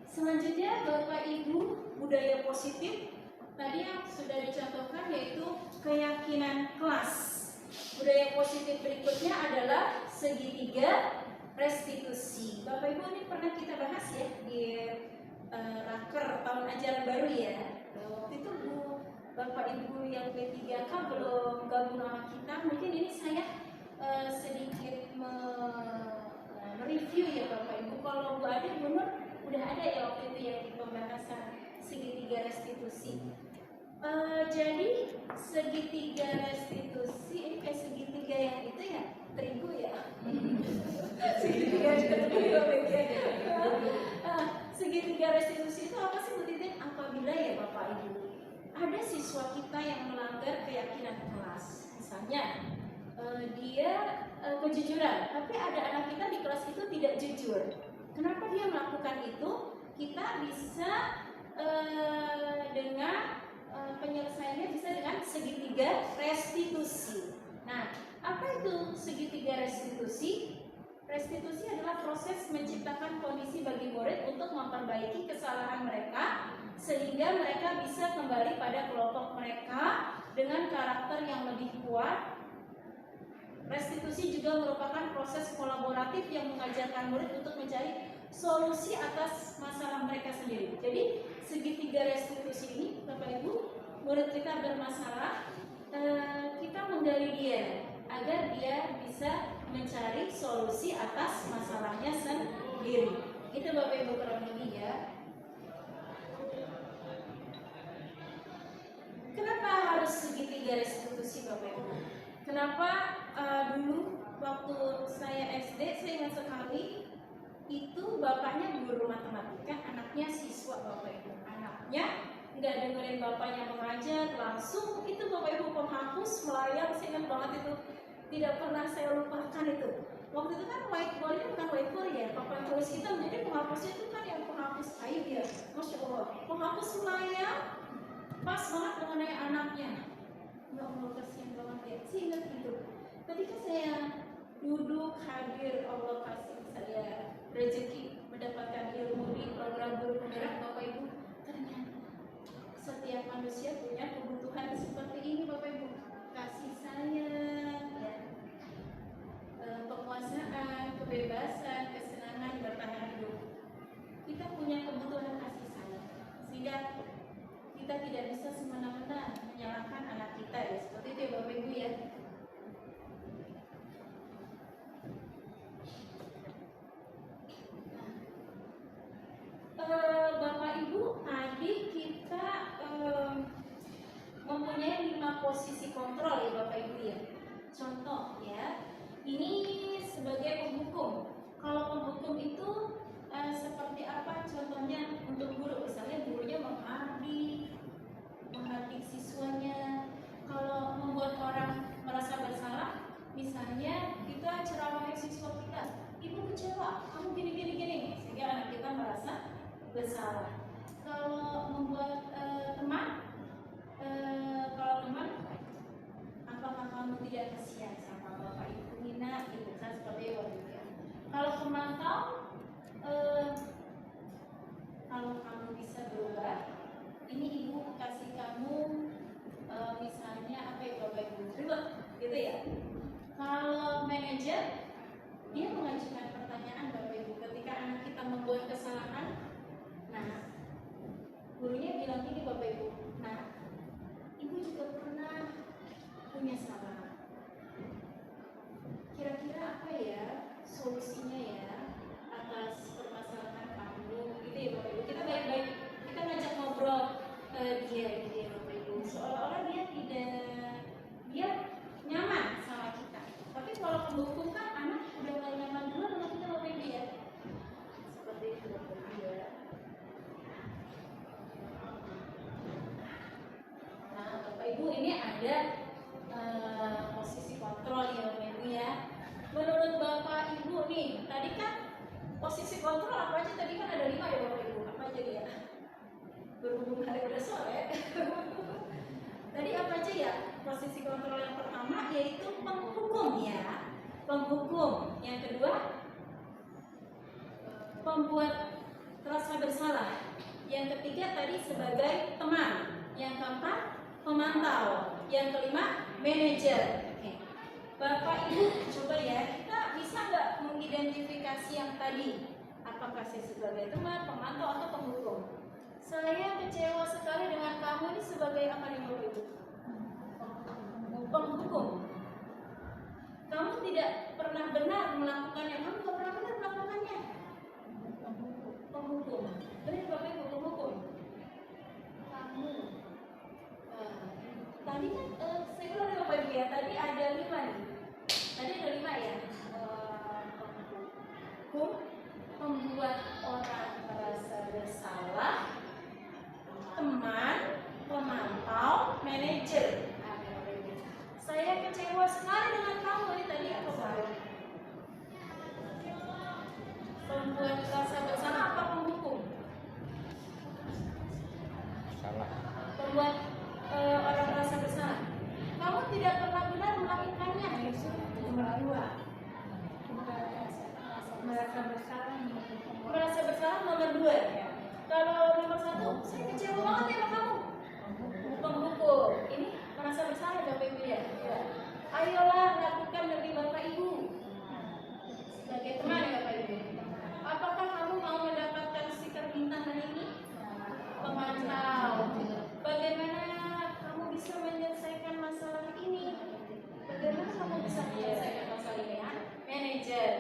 selanjutnya Bapak Ibu budaya positif tadi yang sudah dicontohkan yaitu keyakinan kelas. Budaya positif berikutnya adalah segitiga restitusi. Bapak Ibu ini pernah kita bahas ya di raker tahun ajaran baru ya. Waktu itu Bapak Ibu yang P3K belum gabung sama kita. Mungkin ini saya sedikit mereview ya Bapak Ibu. Kalau Bu Ade, Bu Nur udah ada ya waktu itu ya di pembahasan segitiga restitusi. Jadi segitiga restitusi ini kayak segitiga yang itu ya terigu ya. Segitiga segitiga restitusi itu apa sih Bu Titin? Apabila ya Bapak Ibu ada siswa kita yang melanggar keyakinan kelas, misalnya dia kejujuran, tapi ada anak kita di kelas itu tidak jujur. Kenapa dia melakukan itu? Kita bisa dengan penyelesaiannya bisa dengan segitiga restitusi. Nah, apa itu segitiga restitusi? Restitusi adalah proses menciptakan kondisi bagi murid untuk memperbaiki kesalahan mereka sehingga mereka bisa kembali pada kelompok mereka dengan karakter yang lebih kuat. Restitusi juga merupakan proses kolaboratif yang mengajarkan murid untuk mencari solusi atas masalah mereka sendiri. Jadi segitiga restitusi ini Bapak Ibu, murid kita bermasalah, kita menggali dia agar dia bisa mencari solusi atas masalahnya sendiri. Itu Bapak Ibu kurang lebih ya. Kenapa harus segitiga restitusi Bapak Ibu? Kenapa dulu waktu saya SD saya ingat sekali itu bapaknya guru matematika, anaknya siswa Bapak Ibu. Anaknya nggak dengerin bapaknya mengajar, langsung itu Bapak Ibu penghapus melayang, saya ingat banget itu, tidak pernah saya lupakan itu. Waktu itu kan whiteboardnya bukan whiteboard ya, papan tulis kita menjadi penghapusnya itu kan yang penghapus kayu ya, Masya Allah, penghapus melayang pas banget mengenai anaknya. Nggak mau kasihan banget ya, sih ingat itu. Ketika saya duduk hadir, Allah kasih saya rezeki mendapatkan ilmu di program guru penggerak Bapak Ibu, ternyata setiap manusia punya kebutuhan seperti ini Bapak Ibu, kasih sayang ya, penguasaan, kebebasan, kesenangan bertahan hidup. Kita punya kebutuhan kasih sayang sehingga kita tidak bisa semena-mena menyalahkan anak kita ya, seperti itu ya Bapak Ibu ya. Bapak Ibu tadi kita posisi kontrol ya Bapak Ibu ya. Contoh ya, ini sebagai penghukum. Kalau penghukum itu seperti apa contohnya untuk guru? Misalnya gurunya menghardik siswanya. Kalau membuat orang merasa bersalah, misalnya kita ceramahin siswa kita, ibu kecewa, kamu gini, sehingga anak kita merasa bersalah. Kalau membuat teman, apakah kamu tidak kasihan sama bapak ibu Nina? Itu kan seperti itu. Kalau pemantau, kalau kamu bisa berubah, ini ibu kasih kamu misalnya apa ya bapak ibu, gitu ya. Kalau manajer, dia mengajukan pertanyaan bapak ibu ketika anak kita membuat kesalahan. Nah, gurunya bilang gini bapak ibu, nah ibu juga pernah punya salah. Kira-kira apa ya solusinya ya atas permasalahan kamu? Gitu ya bapak ibu. Kita baik-baik, kita ngajak ngobrol dia bapak ibu. Seolah-olah dia nyaman sama kita. Tapi kalau penghukum kan anak udah gak nyaman dulu sama kita bapak ibu ya. Seperti itu bapak ibu ya. Nah bapak ibu ini ada posisi kontrol ya bapak ibu ya. Menurut bapak ibu nih, tadi kan posisi kontrol apa aja? Tadi kan ada 5 ya bapak ibu. Apa aja ya? Berhubung hari udah sore. Tadi apa aja ya? Posisi kontrol yang pertama yaitu penghukum ya. Penghukum. Yang kedua, pembuat rasa bersalah. Yang ketiga tadi sebagai teman. Yang keempat, pemantau. Yang kelima, manajer. Oke. Bapak Ibu coba ya, kita bisa nggak mengidentifikasi yang tadi? Apakah saya sebagai teman, pemantau atau penghukum? Saya kecewa sekali dengan kamu ini sebagai apa nih Bapak Ibu? Penghukum. Kamu tidak pernah benar melakukannya, kamu tidak pernah benar melakukannya. Penghukum. Benar Bapak Ibu, penghukum. Kamu. Tadi kan saya ulang ya Bapak Ibu ya, tadi ada 5 nih. Tadi ada 5 ya. Penghukum, membuat orang merasa bersalah, teman, pemantau, manajer. Saya kecewa sekali dengan kamu ini tadi apa Pak? Membuat rasa bersalah apa penghukum? Salah. Membuat orang merasa bersalah. Kamu tidak pernah benar melakukannya. Merasa bersalah. Merasa bersalah nomor 2 ya. Kalau nomor 1, saya kecewa banget ya sama kamu. Penghukum. Ini merasa bersalah Bapak Ibu ya. Ayolah lakukan demi Bapak Ibu. Sebagai teman ya Bapak Ibu. Apakah kamu mau mendapatkan stiker bintang hari ini? Pemantau. Bagaimana kamu bisa menyelesaikan masalah ini? Bagaimana kamu bisa menyelesaikan masalah ini? Manajer.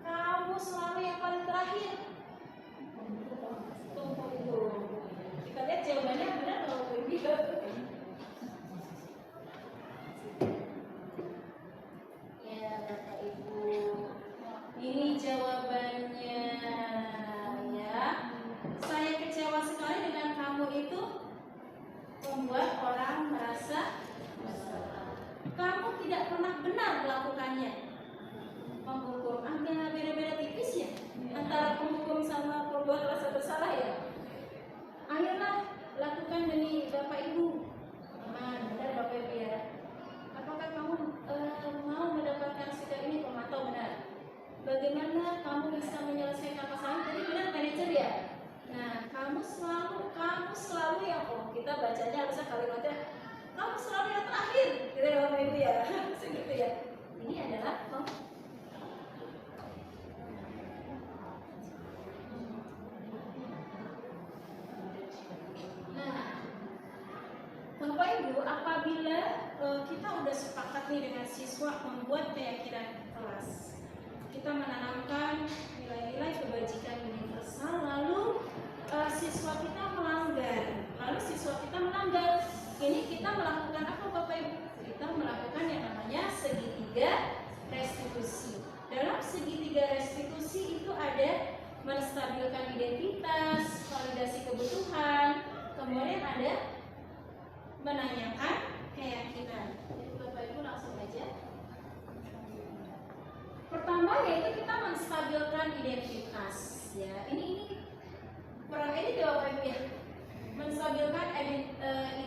Kamu selalu yang paling terakhir. Tunggu. Kita lihat jawabannya benar kalau begitu. Ya Bapak Ibu, ini jawabannya ya. Saya kecewa sekali dengan kamu itu membuat orang merasa bersalah. Kamu tidak pernah benar melakukannya. Penghukum agak beda-beda tipis ya antara penghukum sama pembuat rasa bersalah ya. Ayolah lakukan demi Bapak Ibu. Aman, benar Bapak Ibu ya. Apakah kamu mau mendapatkan stiker ini pemantau benar? Bagaimana kamu bisa menyelesaikan masalah tadi benar manajer ya? Nah, kamu selalu yang kita bacanya harusnya kalimatnya kamu selalu yang terakhir, gitu ya Bapak Ibu ya. Segitu ya. Ini adalah Bapak Ibu, apabila kita udah sepakat nih dengan siswa membuat keyakinan kelas, kita menanamkan nilai-nilai kebajikan universal, lalu siswa kita melanggar, ini kita melakukan apa Bapak ada restitusi. Dalam segitiga restitusi itu ada menstabilkan identitas, validasi kebutuhan, kemudian ada menanyakan keyakinan. Jadi Bapak Ibu langsung aja. Pertama yaitu kita menstabilkan identitas. Ya, ini kurang ini Bapak Ibu ya. Menstabilkan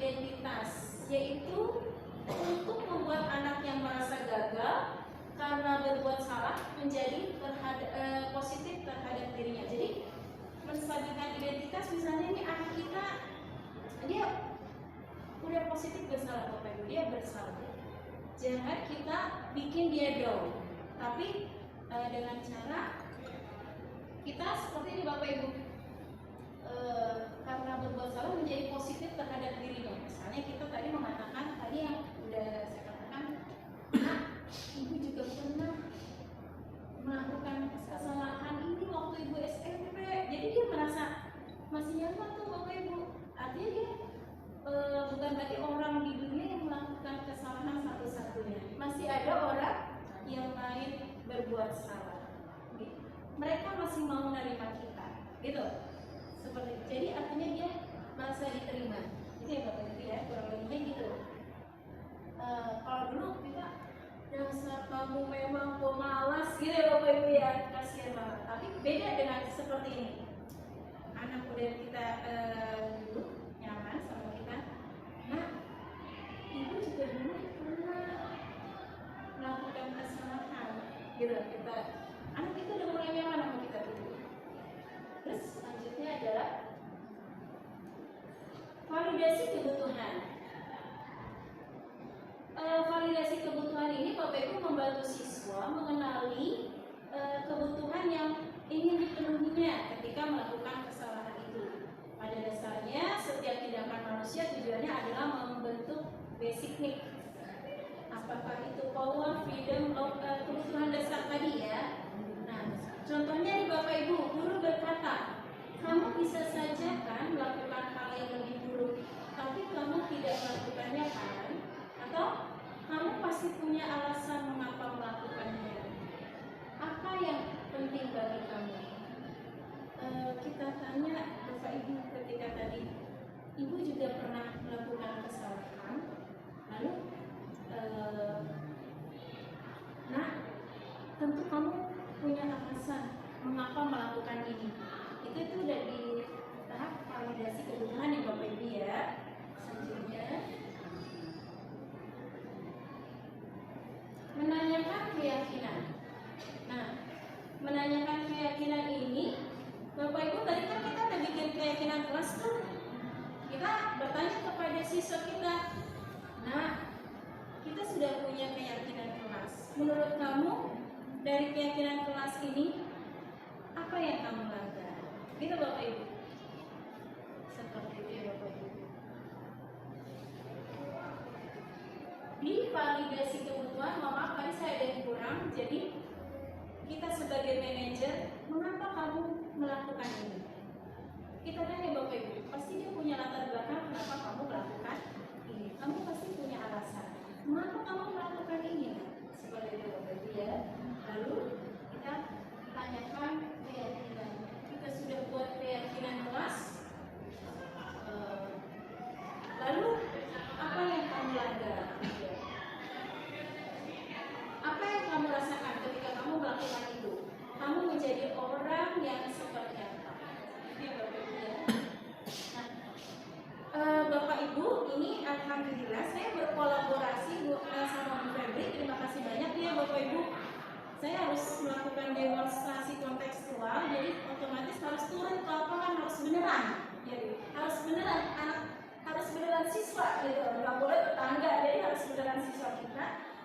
identitas, yaitu untuk membuat anak yang merasa gagal karena berbuat salah menjadi positif terhadap dirinya. Jadi menstabilkan identitas, misalnya ini anak kita dia udah positif bersalah Bapak Ibu, dia bersalah. Jangan kita bikin dia down, tapi dengan cara kita seperti ini Bapak Ibu, karena berbuat salah menjadi positif terhadap dirinya. Misalnya kita tadi mengatakan, tadi yang udah saya katakan, nah, ibu juga pernah melakukan kesalahan ini waktu ibu SMP. Jadi dia merasa masih nyaman tuh Bapak Ibu. Artinya dia bukan berarti orang di dunia yang melakukan kesalahan satu-satunya. Masih ada orang yang lain berbuat salah. Mereka masih mau menerima kita, gitu. Seperti itu. Jadi artinya dia merasa diterima. Itu ya Bapak Ibu ya, kurang lebihnya gitu. Kalau dulu kita dasar kamu memang pemalas gitu ya Bapak Ibu ya, kasihan banget. Tapi beda dengan seperti ini. Anak udah kita dulu nyaman sama kita. Nah, ibu juga dulu pernah melakukan kesalahan, gitu. Kita anak itu udah mulai nyaman sama kita dulu. Terus selanjutnya adalah validasi kebutuhan. Validasi kebutuhan ini Bapak Ibu membantu siswa mengenali kebutuhan yang ingin dipenuhinya ketika melakukan kesalahan itu. Pada dasarnya setiap tindakan manusia tujuannya adalah membentuk basic need. Apakah itu power, freedom, kebutuhan dasar tadi ya. Nah, contohnya nih Bapak Ibu, guru berkata, kamu bisa saja kan melakukan hal yang lebih buruk, tapi kamu tidak melakukannya kan? Atau kamu pasti punya alasan mengapa melakukannya. Apa yang penting bagi kamu? Kita tanya Bapak Ibu ketika tadi, Ibu juga pernah melakukan kesalahan, lalu nah, tentu kamu punya alasan mengapa melakukan ini. Itu udah di tahap validasi kebutuhan yang Bapak Ibu ya. Selanjutnya menanyakan keyakinan. Nah, menanyakan keyakinan ini Bapak Ibu tadi kan kita udah bikin keyakinan kelas tuh. Kita bertanya kepada siswa kita. Nah, kita sudah punya keyakinan kelas. Menurut kamu dari keyakinan kelas ini apa yang kamu langgar? Gitu Bapak Ibu. Seperti itu ya Bapak Ibu. Di validasi kebutuhan, maaf tadi saya ada yang kurang. Jadi kita sebagai manajer, mengapa kamu melakukan ini? Kita tanya Bapak Ibu, pasti dia punya latar belakang kenapa kamu melakukan ini. Kamu pasti punya alasan. Mengapa kamu melakukan ini? Seperti itu Bapak Ibu ya. Lalu kita tanyakan keyakinan. Kita sudah buat keyakinan kelas. Lalu apa yang kamu langgar? Apa yang kamu rasakan ketika kamu melakukan itu? Kamu menjadi orang yang seperti apa? Ini Bapak Ibu ya. Nah, Bapak Ibu, ini alhamdulillah saya berkolaborasi sama Bu Febri. Terima kasih banyak ya Bapak Ibu. Saya harus melakukan demonstrasi kontekstual, jadi otomatis harus turun ke lapangan, harus beneran. Jadi harus beneran anak, harus beneran siswa gitu. Nggak boleh tetangga, jadi harus beneran siswa kita.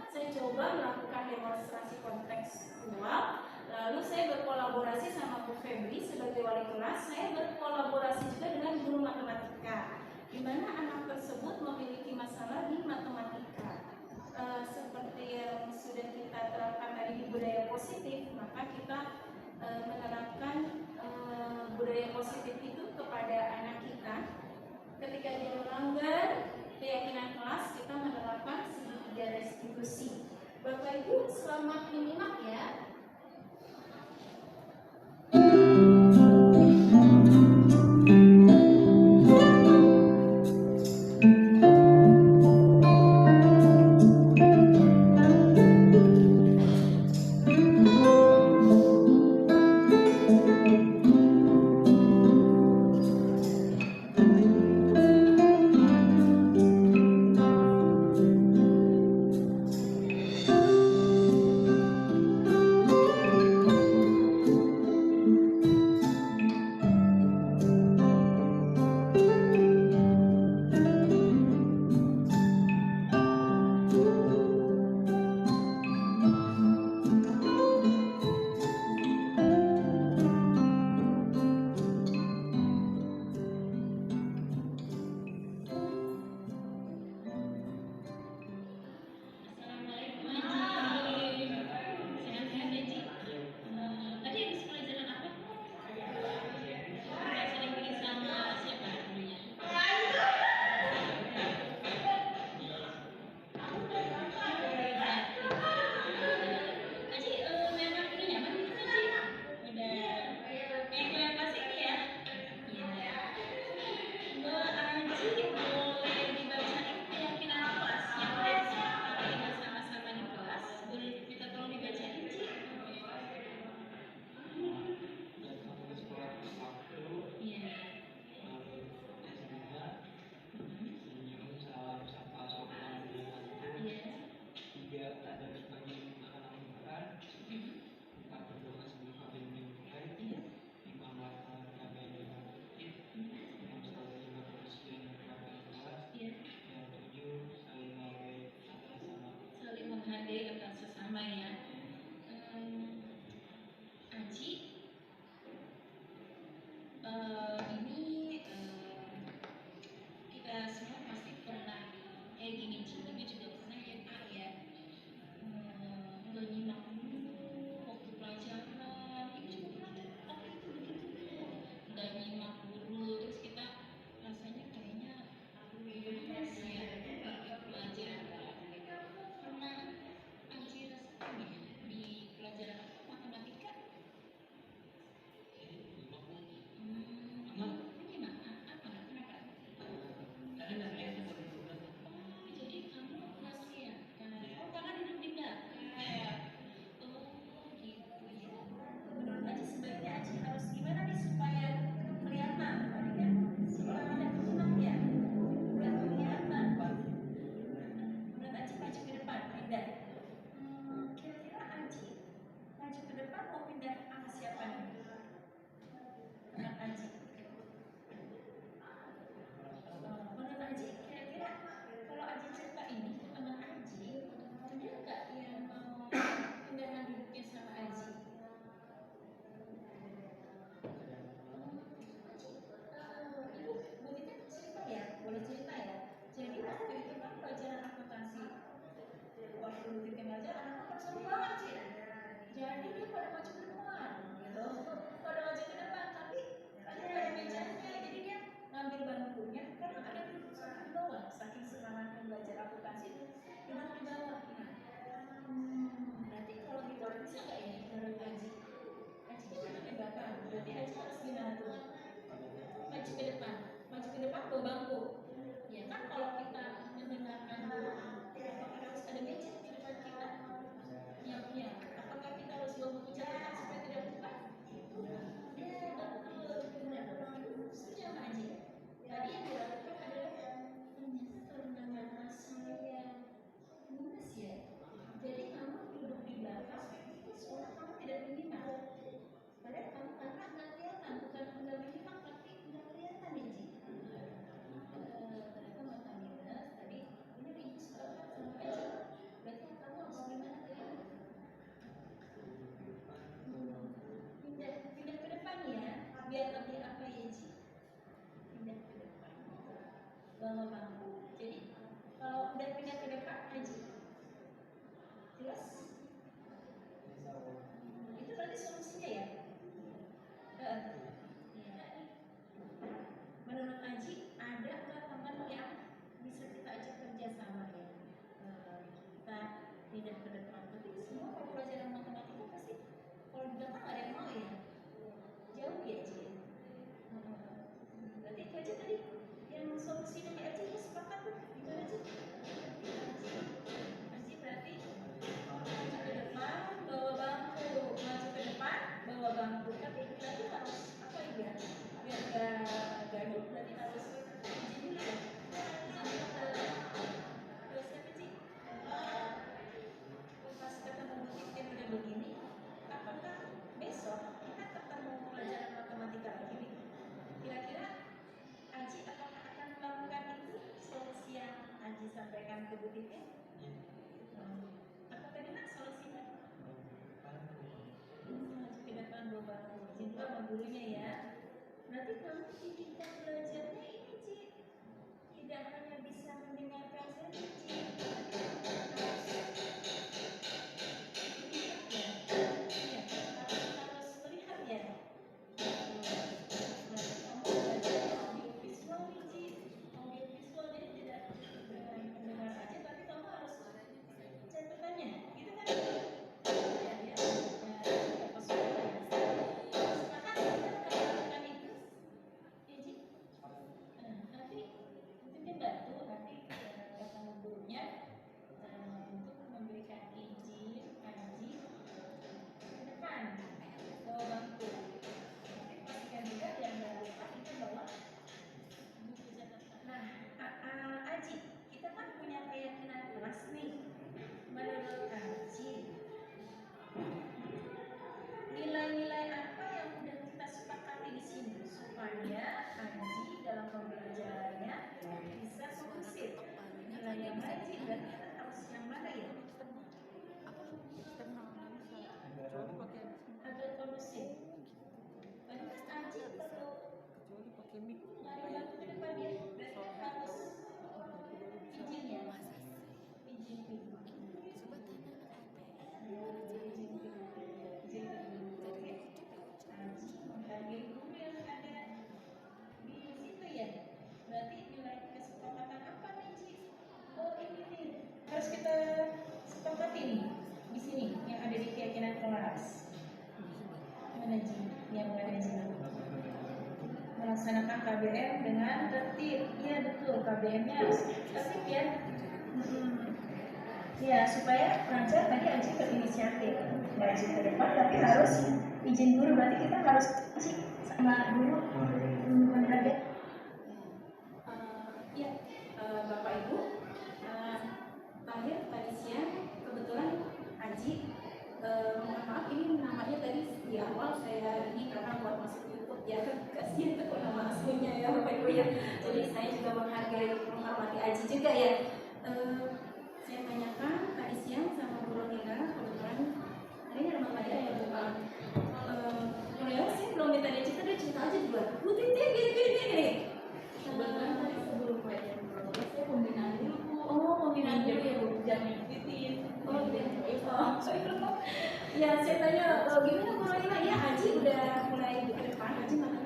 Saya coba melakukan demonstrasi kontekstual, lalu saya berkolaborasi sama Bu Febri sebagai wali kelas. Saya berkolaborasi juga dengan guru matematika, di mana anak tersebut memiliki masalah di matematika. Seperti yang sudah kita terapkan tadi di budaya positif, maka kita menerapkan budaya positif itu kepada anak kita. Ketika dia melanggar keyakinan kelas, kita menerapkan segitiga restitusi. Bapak Ibu menghargai antar sesama ya. Aji, ini kita semua pasti pernah kayak gini, Ibu juga pernah ya Pak ya, nggak nyimak waktu pelajaran. Ibu juga pernah waktu itu begitu, nggak nyimak guru, terus kita rasanya kayaknya males ya ikut pelajaran. Pernah Aji rasakan ya di pelajaran apa, matematika? Jadi kamu masih ya? Oh, karena duduk di belakang. Oh, gitu ya. Menurut Aji sebaiknya Aji harus gimana nih supaya kelihatan? Tadi kan supaya ada keturunan ya. Biar kelihatan. Menurut Aji maju ke depan, pindah. Kira-kira Aji maju ke depan mau pindah sama siapa nih? Anak Aji. Menurut Aji, kira-kira kalau Aji cerita ini ke teman Aji, ada nggak yang mau pindahan duduknya sama Aji? Ibu, Bu Tita cerita ya, boleh cerita ya. Jadi waktu itu kan pelajaran akuntansi, waktu Bu Tita ngajar, anak-anak seru banget sih. Jadi dia pada maju ke depan, gitu. Pada maju ke depan, tapi ada mejanya, jadi dia ngambil bangkunya karena ada duduk di bawah. Saking semangatnya belajar akuntansi, duduk di bawah. Berarti kalau gitu bisa nggak ini menurut Aji? Aji kan duduk di belakang, berarti Aji harus gimana tuh? Maju ke depan, bawa bangku. Ya kan kalau kita mendengarkan guru, apakah harus ada meja di depan kita? Iya. Apakah kita harus bawa buku catatan supaya tidak lupa? Ya, betul. Benar. Setuju sama Aji. Tadi yang dilakukan adalah ternyata karena saya lunas ya. Jadi kamu duduk di belakang, seolah kamu tidak menyimak. Padahal kamu karena nggak kelihatan, bukan nggak menyimak, tapi nggak kelihatan ya Ji. Ternyata mata minus. Tadi ini ibu sepakat sama Aji. Berarti kamu harus gimana tadi? Pindah ke depan ya, biar lebih apa ya Ji? Pindah ke depan, bawa bangku. Jadi kalau udah pindah ke depan Aji, jelas? Itu berarti solusinya ya? Menurut Aji, ada nggak teman yang bisa kita ajak kerja sama ya? Kita pindah ke depan. Tapi semua kalau pelajaran matematika pasti kalau di belakang ada yang mau ya? Jauh ya Aji? Berarti itu aja tadi yang solusi dari Aji ya, sepakat tuh gimana Aji? Aji berarti maju ke depan bawa bangku, maju ke depan bawa bangku. Tapi berarti harus apa ya? Biar gak gaduh berarti harus izin dulu ya. Izin ke siapa Ci? Pas ketemu butik yang udah begini, apakah besok kita ketemu pelajaran matematika lagi nih? Kira-kira Aji apakah akan melakukan itu solusi yang Aji sampaikan ke butiknya? Apa tadi nak solusinya? Maju ke depan bawa bangku, izin dulu sama gurunya ya. Berarti kamu di tingkat belajarnya ini Ci, tidak hanya bisa mendengarkan saja Ci, harus melihat ya. Kamu belajar audio visual nih Ci, audio visual jadi tidak mendengar aja, tapi kamu harus catatannya, gitu kan? Nanti mungkin bantu nanti kata guru melaksanakan KBM dengan tertib. Iya betul, KBM-nya harus tertib ya. Ya, supaya pelajar tadi Aji berinisiatif maju ke depan, tapi harus izin guru. Berarti kita harus sama guru menghadap. Ya, Bapak Ibu, terakhir tadi siang kebetulan Aji, mohon maaf ini namanya tadi di awal saya ini karena buat masuk YouTube ya, kasihan itu nama aslinya ya Bapak Ibu ya. Jadi saya juga menghormati Aji juga ya. Saya tanyakan tadi siang sama Bu Rohina, kebetulan hari ini ada Mama Dia ya bukan. Mulai sih belum minta dia cerita aja duluan. Bu Titi gini. Kebetulan tadi sebelum pelajaran proses saya pembinaan dulu Bu. Oh pembinaan dulu ya Bu, jangan titip. Oh gitu. Ya saya tanya gimana Bu Rohina? Ya Aji udah mulai ke depan, Aji makan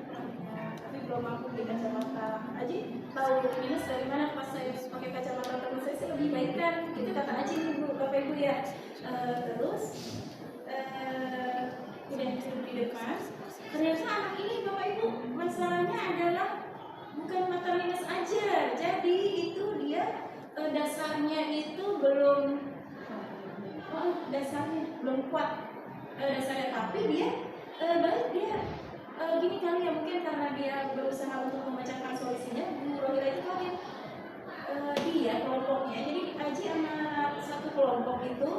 tapi belum mampu beli kacamata. Aji tahu minus dari mana pas saya pakai kacamata teman saya sih lebih baik kan? Itu kata Aji nih Bu, Bapak Ibu ya. Terus udah duduk di depan. Ternyata anak ini Bapak Ibu masalahnya adalah bukan mata minus aja. Jadi itu dia dasarnya itu belum dasarnya belum kuat dasarnya, tapi dia baik dia gini kali ya, mungkin karena dia berusaha untuk memecahkan solusinya. Bu Rohila itu kan dia kelompoknya, jadi Aji sama satu kelompok itu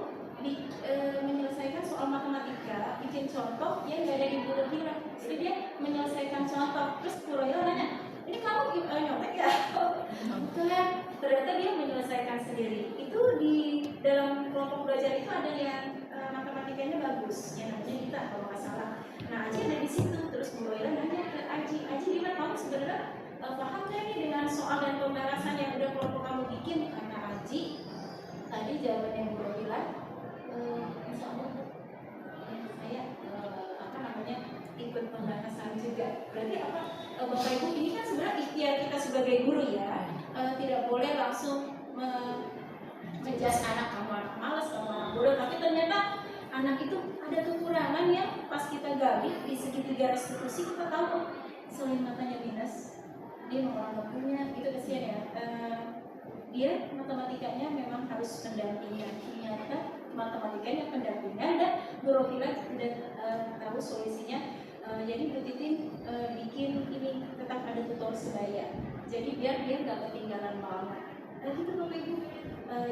menyelesaikan soal matematika, bikin contoh yang nggak ada di Bu Rohila. Jadi dia menyelesaikan contoh, terus Bu Rohila nanya, ini kamu nyontek ya? Bukan, ternyata dia menyelesaikan sendiri. Itu di dalam kelompok belajar itu ada yang matematikanya bagus, yang namanya Dita kalau nggak salah. Nah Aji ada di situ, terus Bu Rohila nanya ke Aji gimana kamu sebenarnya paham nggak nih dengan soal dan pembahasan yang udah kelompok kamu bikin? Karena Aji tadi jawabannya Bu Rohila, insya Allah saya ikut pembahasan juga. Berarti apa Bapak Ibu, ini kan sebenarnya ikhtiar kita sebagai guru ya, tidak boleh langsung menjas anak kamu anak malas, kamu anak bodoh, tapi ternyata anak itu ada kekurangan yang pas kita gali di segitiga restitusi kita tahu selain matanya minus, dia mau punya itu kesian ya. Dia matematikanya memang harus pendampingan, ternyata matematikanya pendampingan, dan Bu Rohila sudah tahu solusinya. Jadi Bu Titin bikin ini tetap ada tutor sebaya, jadi biar dia nggak ketinggalan banget. Gitu Bapak Ibu.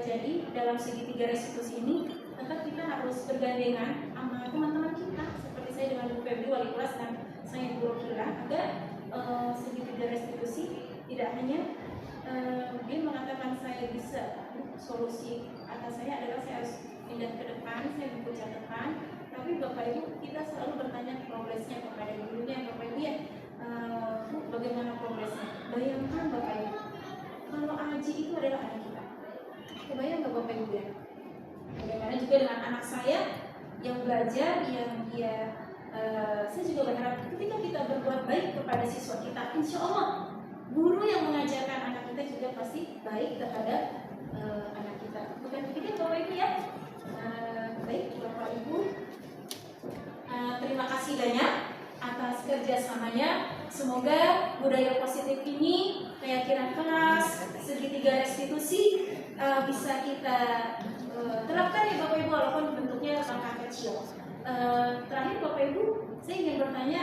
Jadi dalam segitiga restitusi ini tetap kita harus bergandengan sama teman-teman kita, seperti saya dengan Bu Febri wali kelas dan saya Bu Rohila, agar segitiga restitusi tidak hanya dia mengatakan saya bisa solusi atas saya adalah saya harus pindah ke depan, saya buku catatan, tapi Bapak Ibu kita selalu bertanya progresnya kepada gurunya. Bapak Ibu ya, bagaimana progresnya? Bayangkan Bapak Ibu, kalau Aji itu adalah anak kita, kebayang nggak Bapak Ibu ya? Bagaimana juga dengan anak saya yang belajar, yang dia saya juga berharap ketika kita berbuat baik kepada siswa kita, insya Allah guru yang mengajarkan anak kita juga pasti baik terhadap anak kita. Bukan begitu Bapak Ibu ya? Baik Bapak Ibu, terima kasih banyak atas kerjasamanya. Semoga budaya positif ini, keyakinan kelas, segitiga restitusi bisa kita terapkan ya Bapak Ibu, walaupun bentuknya langkah kecil. Terakhir Bapak Ibu, saya ingin bertanya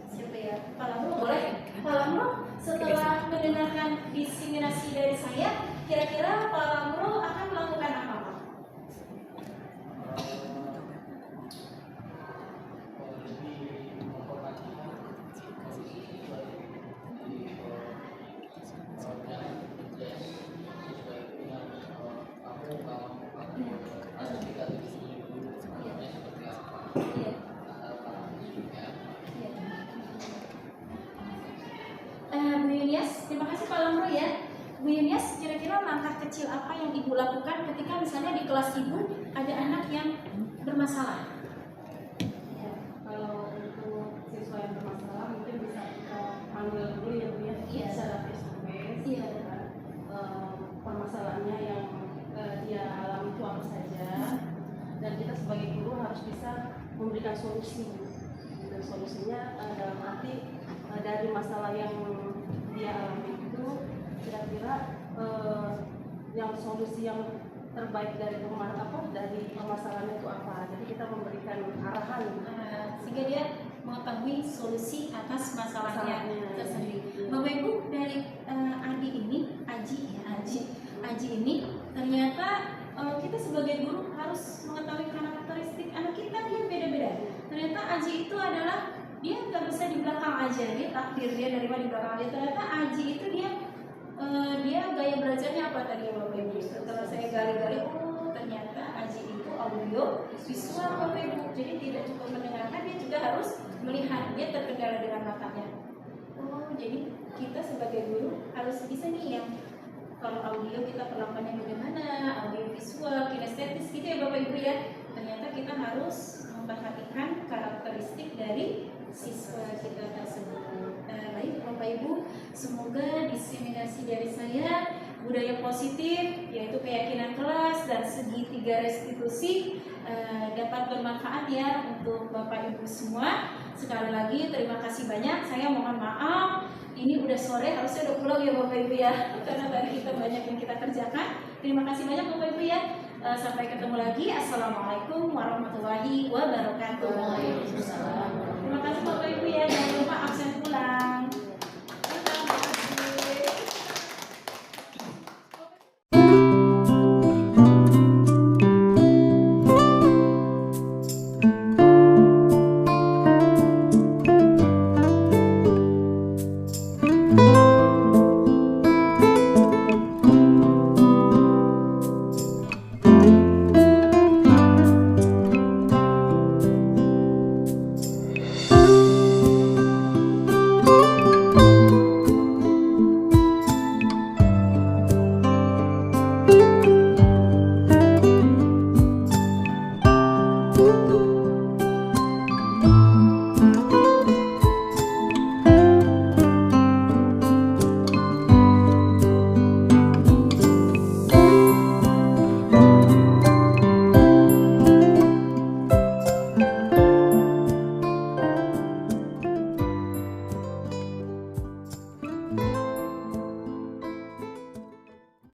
siapa ya? Pak Lamro boleh? Pak Lamro, setelah mendengarkan diseminasi dari saya, kira-kira Pak Lamro akan melakukan apa? Terima kasih Pak Lamro ya. Bu Yunias, kira-kira langkah kecil apa yang Ibu lakukan ketika misalnya di kelas Ibu ada anak yang bermasalah? Ya, kalau untuk siswa yang bermasalah mungkin bisa kita panggil dulu ya Bu ya, secara face to face. Iya. Permasalahannya yang dia alami itu apa saja, dan kita sebagai guru harus bisa memberikan solusi. Dan solusinya dalam arti dari masalah yang dia alami itu kira-kira yang solusi yang terbaik dari permasalahan itu apa. Jadi kita memberikan arahan sehingga dia mengetahui solusi atas masalahnya tersendiri. Bapak Ibu, dari Aji ini ternyata kita sebagai guru harus mengetahui karakteristik anak kita yang beda-beda. Ternyata Aji itu adalah dia nggak bisa di belakang aja, dia takdir dia dari mana di belakang aja. Ternyata Aji itu dia gaya belajarnya apa tadi ya Bapak Ibu? Setelah saya gali-gali, oh ternyata Aji itu audio visual Bapak Ibu. Jadi tidak cukup mendengarkan, dia juga harus melihat, dia terkendala dengan matanya. Oh jadi kita sebagai guru harus bisa nih yang kalau audio kita perlakuannya bagaimana, audio visual, kinestetis gitu ya Bapak Ibu ya. Ternyata kita harus memperhatikan karakteristik dari siswa kita tersebut. Baik Bapak Ibu, semoga diseminasi dari saya budaya positif yaitu keyakinan kelas dan segitiga restitusi dapat bermanfaat ya untuk Bapak Ibu semua. Sekali lagi terima kasih banyak. Saya mohon maaf ini udah sore, harusnya udah pulang ya Bapak Ibu ya, karena tadi kita banyak yang kita kerjakan. Terima kasih banyak Bapak Ibu ya. Sampai ketemu lagi. Assalamualaikum warahmatullahi wabarakatuh. Terima kasih Bapak Ibu ya. Jangan lupa absen pulang.